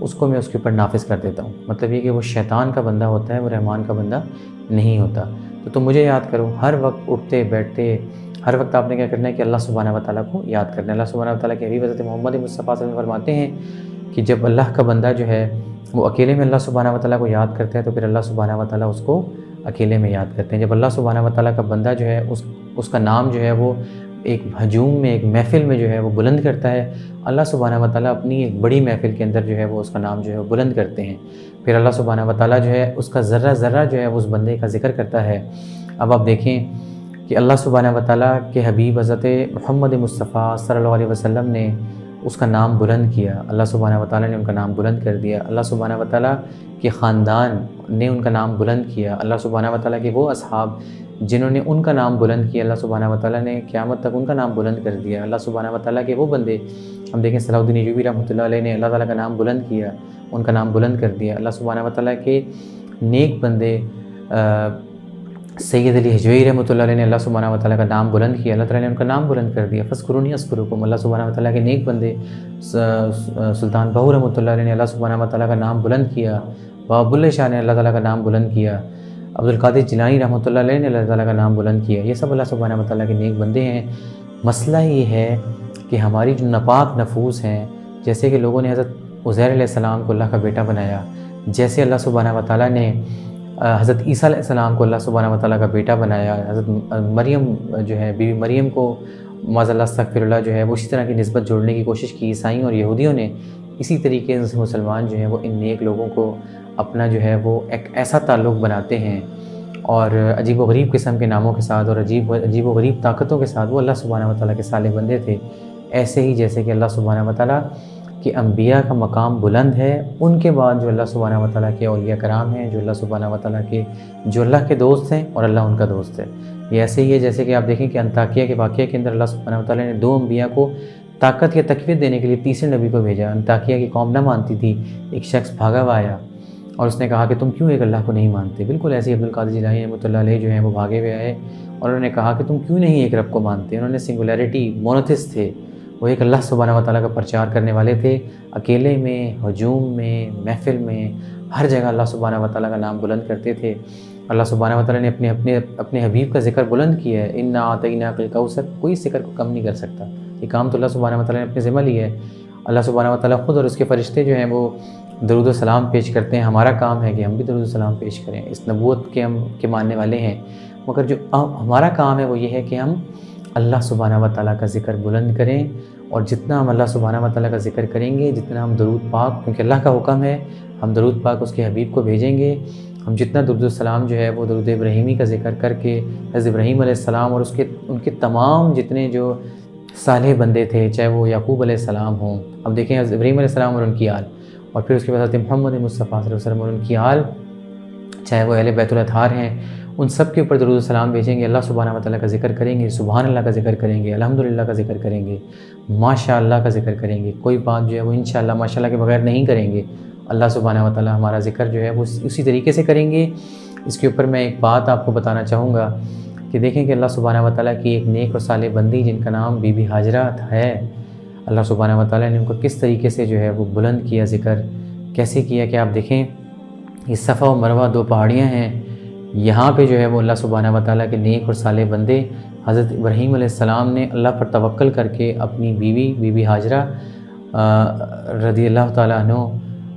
اس کو میں اس کے اوپر نافذ کر دیتا ہوں۔ مطلب یہ کہ وہ شیطان کا بندہ ہوتا ہے، وہ رحمان کا بندہ نہیں ہوتا۔ تو تم مجھے یاد کرو، ہر وقت اٹھتے بیٹھتے ہر وقت آپ نے کیا کرنا ہے کہ اللہ سبحانہ و تعالیٰ کو یاد کرنا ہے۔ اللہ سبحانہ و تعالیٰ کے حبیب حضرت محمد مصطفیٰ صلی اللہ علیہ وسلم فرماتے ہیں کہ جب اللہ کا بندہ جو ہے وہ اکیلے میں اللہ سبحانہ و تعالیٰ کو یاد کرتا ہے تو پھر اللہ سبحانہ و تعالیٰ اس کو اکیلے میں یاد کرتے ہیں۔ جب اللہ سبحانہ و تعالیٰ کا بندہ جو ہے اس کا نام جو ہے وہ ایک ہجوم میں، ایک محفل میں جو ہے وہ بلند کرتا ہے، اللہ سبحانہ و تعالیٰ اپنی ایک بڑی محفل کے اندر جو ہے وہ اس کا نام جو ہے وہ بلند کرتے ہیں۔ پھر اللہ سبحانہ و تعالیٰ جو ہے اس کا ذرہ ذرہ جو ہے اس بندے کا ذکر کرتا ہے۔ اب آپ دیکھیں کہ اللہ سبحانہ و تعالیٰ کے حبیب حضرت محمد مصطفیٰ صلی اللہ علیہ وسلم نے اس کا نام بلند کیا، اللہ سبحانہ و تعالیٰ نے ان کا نام بلند کر دیا، اللہ سبحانہ و تعالیٰ کے خاندان نے ان کا نام بلند کیا، اللہ سبحانہ و تعالیٰ کے وہ اصحاب جنہوں نے ان کا نام بلند کیا، اللہ سبحانہ و تعالیٰ نے قیامت تک ان کا نام بلند کر دیا۔ اللہ سبحانہ و تعالیٰ کے وہ بندے، ہم دیکھیں صلاح الدین ایوبی رحمۃ اللہ علیہ نے اللہ تعالیٰ کا نام بلند کیا، ان کا نام بلند کر دیا۔ اللہ سبحانہ و تعالیٰ کے نیک بندے سید علی حجویری رحمۃ اللہ علیہ نے اللہ سبحانہ و تعالیٰ کا نام بلند کیا، اللہ تعالیٰ نے ان کا نام بلند کر دیا۔ فاذکرونی اذکرکم، اللہ سبحانہ و تعالیٰ کے نیک بندے سلطان بہو رحمۃ اللہ علیہ نے اللہ سبحانہ و تعالیٰ کا نام بلند کیا، باب اللہ شاہ نے اللہ تعالیٰ کا نام بلند کیا، عبد القادر جیلانی رحمۃ اللہ علیہ نے اللہ تعالیٰ کا نام بلند کیا، یہ سب اللہ سبحانہ و تعالیٰ کے نیک بندے ہیں۔ مسئلہ یہ ہے کہ ہماری جو ناپاک نفوس ہیں، جیسے کہ لوگوں نے حضرت عزیر علیہ السلام کو اللہ کا بیٹا بنایا، جیسے اللہ سبحانہ و تعالیٰ نے حضرت عیسیٰ علیہ السلام کو اللہ سبحانہ و تعالیٰ کا بیٹا بنایا، حضرت مریم جو ہے بیوی مریم کو معاذ اللہ استغفر اللہ جو ہے وہ اسی طرح کی نسبت جوڑنے کی کوشش کی عیسائیوں اور یہودیوں نے، اسی طریقے سے مسلمان جو ہیں وہ ان نیک لوگوں کو اپنا جو ہے وہ ایک ایسا تعلق بناتے ہیں اور عجیب و غریب قسم کے ناموں کے ساتھ اور عجیب و غریب طاقتوں کے ساتھ وہ اللہ سبحانہ و تعالیٰ کے صالح بندے تھے۔ ایسے ہی جیسے کہ اللہ سبحانہ و تعالیٰ کہ انبیاء کا مقام بلند ہے، ان کے بعد جو اللہ سبحانہ و تعالیٰ کے اولیاء کرام ہیں، جو اللہ سبحانہ و تعالیٰ کے جو اللہ کے دوست ہیں اور اللہ ان کا دوست ہے۔ یہ ایسے ہی ہے جیسے کہ آپ دیکھیں کہ انطاکیہ کے واقعے کے اندر اللہ سبحانہ و تعالیٰ نے 2 انبیاء کو طاقت یا تقویت دینے کے لیے تیسرے نبی کو بھیجا۔ انطاکیہ کی قوم نہ مانتی تھی، ایک شخص بھاگا ہوا آیا اور اس نے کہا کہ تم کیوں ایک اللہ کو نہیں مانتے؟ بالکل ایسے ہی عبد القادر جیلانی رحمۃ اللہ علیہ جو ہیں وہ بھاگے ہوئے آئے اور انہوں نے کہا کہ تم کیوں نہیں ایک رب کو مانتے؟ انہوں نے سنگولیرٹی مونوتھسٹ تھے، وہ ایک اللہ سبحانہ و تعالیٰ کا پرچار کرنے والے تھے، اکیلے میں، ہجوم میں، محفل میں، ہر جگہ اللہ سبحانہ و تعالیٰ کا نام بلند کرتے تھے۔ اللہ سبحانہ و تعالیٰ نے اپنے حبیب کا ذکر بلند کیا ہے، انا اعطیناک الکوثر، کوئی ذکر کو کم نہیں کر سکتا۔ یہ کام تو اللہ سبحانہ و تعالیٰ نے اپنے ذمہ لیا ہے۔ اللہ سبحانہ و تعالیٰ خود اور اس کے فرشتے جو ہیں وہ درود و سلام پیش کرتے ہیں، ہمارا کام ہے کہ ہم بھی درود و سلام پیش کریں، اس نبوت کے ہم کے ماننے والے ہیں، مگر جو ہمارا کام ہے وہ یہ ہے کہ ہم اللہ سبحانہ و تعالیٰ کا ذکر بلند کریں، اور جتنا ہم اللہ سبحانہ و تعالیٰ کا ذکر کریں گے، جتنا ہم درود پاک، کیونکہ اللہ کا حکم ہے ہم درود پاک اس کے حبیب کو بھیجیں گے، ہم جتنا درود السلام جو ہے وہ درود ابراہیمی کا ذکر کر کے حضرت ابراہیم علیہ السلام اور ان کے تمام جتنے جو صالح بندے تھے، چاہے وہ یعقوب علیہ السلام ہوں، اب دیکھیں حضرت ابراہیم علیہ السلام اور ان کی آل، اور پھر اس کے بعد حضرت محمد مصطفیٰ صلی اللہ علیہ وسلم اور ان کی آل، چاہے وہ اہل بیت الاطہار ہیں، ان سب کے اوپر درود السلام بھیجیں گے، اللہ سبحانہ و تعالیٰ کا ذکر کریں گے، سبحان اللہ کا ذکر کریں گے، الحمدللہ کا ذکر کریں گے، ماشاء اللہ کا ذکر کریں گے، کوئی بات جو ہے وہ انشاءاللہ ماشاء اللہ کے بغیر نہیں کریں گے۔ اللہ سبحانہ و تعالیٰ ہمارا ذکر جو ہے وہ اسی طریقے سے کریں گے۔ اس کے اوپر میں ایک بات آپ کو بتانا چاہوں گا کہ دیکھیں کہ اللہ سبحانہ و تعالیٰ کی ایک نیک اور صالح بندی جن کا نام بی بی ہاجرہ ہے، اللہ سبحانہ و تعالیٰ نے ان کو کس طریقے سے جو ہے وہ بلند کیا ذکر، کیسے کیا کہ آپ دیکھیں یہ صفا و مروہ 2 پہاڑیاں ہیں، یہاں پہ جو ہے وہ اللہ سبحانہ و تعالیٰ کے نیک اور صالح بندے حضرت ابراہیم علیہ السلام نے اللہ پر توکل کر کے اپنی بی بی ہاجرہ رضی اللہ تعالیٰ عنہ،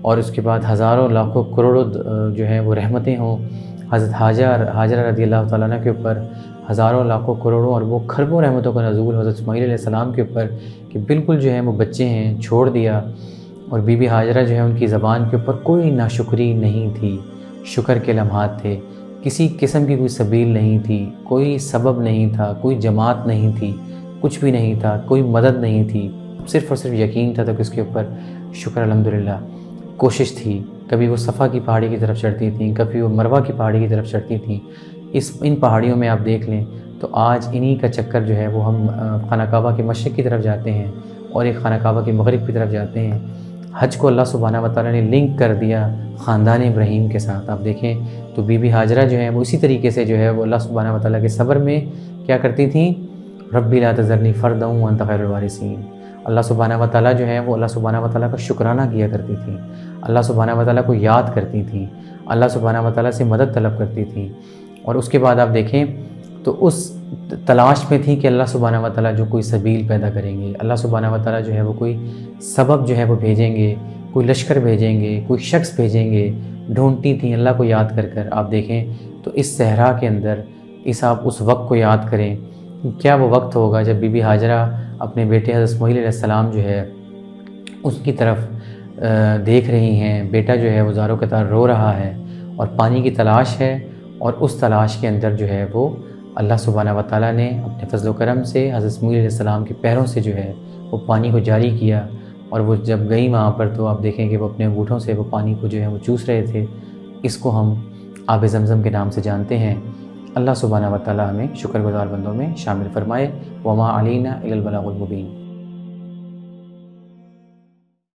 اور اس کے بعد ہزاروں لاکھوں کروڑوں جو ہے وہ رحمتیں ہوں حضرت ہاجرہ رضی اللہ تعالیٰ عنہ کے اوپر، ہزاروں لاکھوں کروڑوں اور وہ خربوں رحمتوں کا نزول حضرت اسماعیل علیہ السلام کے اوپر کہ بالکل جو ہے وہ بچے ہیں چھوڑ دیا، اور بی بی ہاجرہ جو ہے ان کی زبان کے اوپر کوئی ناشکری نہیں تھی، شکر کے لمحات تھے، کسی قسم کی کوئی سبیل نہیں تھی، کوئی سبب نہیں تھا، کوئی جماعت نہیں تھی، کچھ بھی نہیں تھا، کوئی مدد نہیں تھی، صرف اور صرف یقین تھا تو اس کے اوپر شکر الحمدللہ، کوشش تھی۔ کبھی وہ صفا کی پہاڑی کی طرف چڑھتی تھیں، کبھی وہ مروہ کی پہاڑی کی طرف چڑھتی تھیں۔ ان پہاڑیوں میں آپ دیکھ لیں تو آج انہی کا چکر جو ہے وہ ہم خانہ کعبہ کے مشرق کی طرف جاتے ہیں اور ایک خانہ کعبہ کے مغرب کی طرف جاتے ہیں۔ حج کو اللہ سبحانہ و تعالیٰ نے لنک کر دیا خاندان ابراہیم کے ساتھ۔ آپ دیکھیں تو بی بی ہاجرہ جو ہے وہ اسی طریقے سے جو ہے وہ اللہ سبحانہ و تعالیٰ کے صبر میں کیا کرتی تھیں، ربی لا تذرنی فردا وانت خیر الوارثین، اللہ سبحانہ و تعالیٰ جو ہے وہ اللہ سبحانہ و تعالیٰ کا شکرانہ کیا کرتی تھیں، اللہ سبحانہ و تعالیٰ کو یاد کرتی تھیں، اللہ سبحانہ و تعالیٰ سے مدد طلب کرتی تھیں، اور اس کے بعد آپ دیکھیں تو اس تلاش میں تھی کہ اللہ سبحانہ و تعالیٰ جو کوئی سبیل پیدا کریں گے، اللہ سبحانہ و تعالیٰ جو ہے وہ کوئی سبب جو ہے وہ بھیجیں گے، کوئی لشکر بھیجیں گے، کوئی شخص بھیجیں گے، ڈھونڈتی تھیں اللہ کو یاد کر کر۔ آپ دیکھیں تو اس صحرا کے اندر آپ اس وقت کو یاد کریں، کیا وہ وقت ہوگا جب بی بی ہاجرہ اپنے بیٹے حضرت اسماعیل علیہ السلام جو ہے اس کی طرف دیکھ رہی ہیں، بیٹا جو ہے وہ زاروں کے طرح رو رہا ہے اور پانی کی تلاش ہے، اور اس تلاش کے اندر جو ہے وہ اللہ سبحانہ و تعالیٰ نے اپنے فضل و کرم سے حضرت اسماعیل علیہ السلام کے پیروں سے جو ہے وہ پانی کو جاری کیا، اور وہ جب گئی وہاں پر تو آپ دیکھیں کہ وہ اپنے انگوٹھوں سے وہ پانی کو جو ہے وہ چوس رہے تھے۔ اس کو ہم آب زمزم کے نام سے جانتے ہیں۔ اللہ سبحانہ و تعالیٰ ہمیں شکر گزار بندوں میں شامل فرمائے۔ وما علینا الا البلاغ المبین۔